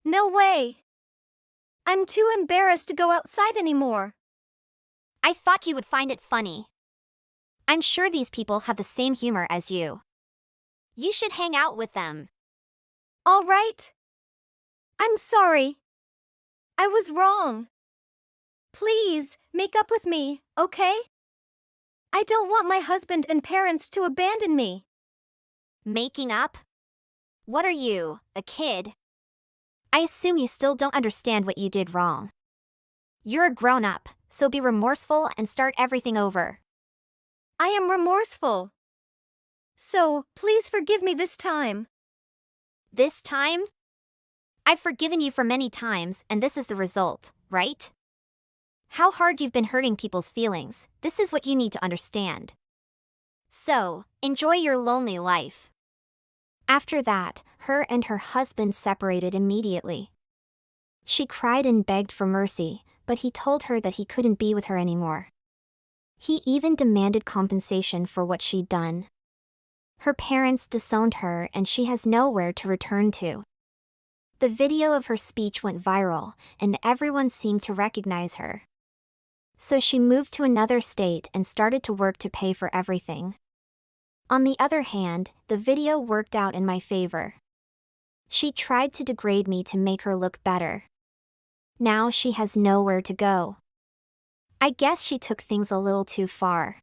No way. I'm too embarrassed to go outside anymore. I thought you would find it funny. I'm sure these people have the same humor as you. You should hang out with them. All right. I'm sorry. I was wrong. Please, make up with me, okay? I don't want my husband and parents to abandon me. Making up? What are you, a kid? I assume you still don't understand what you did wrong. You're a grown-up, so be remorseful and start everything over. I am remorseful. So, please forgive me this time. This time? I've forgiven you for many times, and this is the result, right? How hard you've been hurting people's feelings, this is what you need to understand. So, enjoy your lonely life. After that, her and her husband separated immediately. She cried and begged for mercy, but he told her that he couldn't be with her anymore. He even demanded compensation for what she'd done. Her parents disowned her and she has nowhere to return to. The video of her speech went viral, and everyone seemed to recognize her. So she moved to another state and started to work to pay for everything. On the other hand, the video worked out in my favor. She tried to degrade me to make her look better. Now she has nowhere to go. I guess she took things a little too far.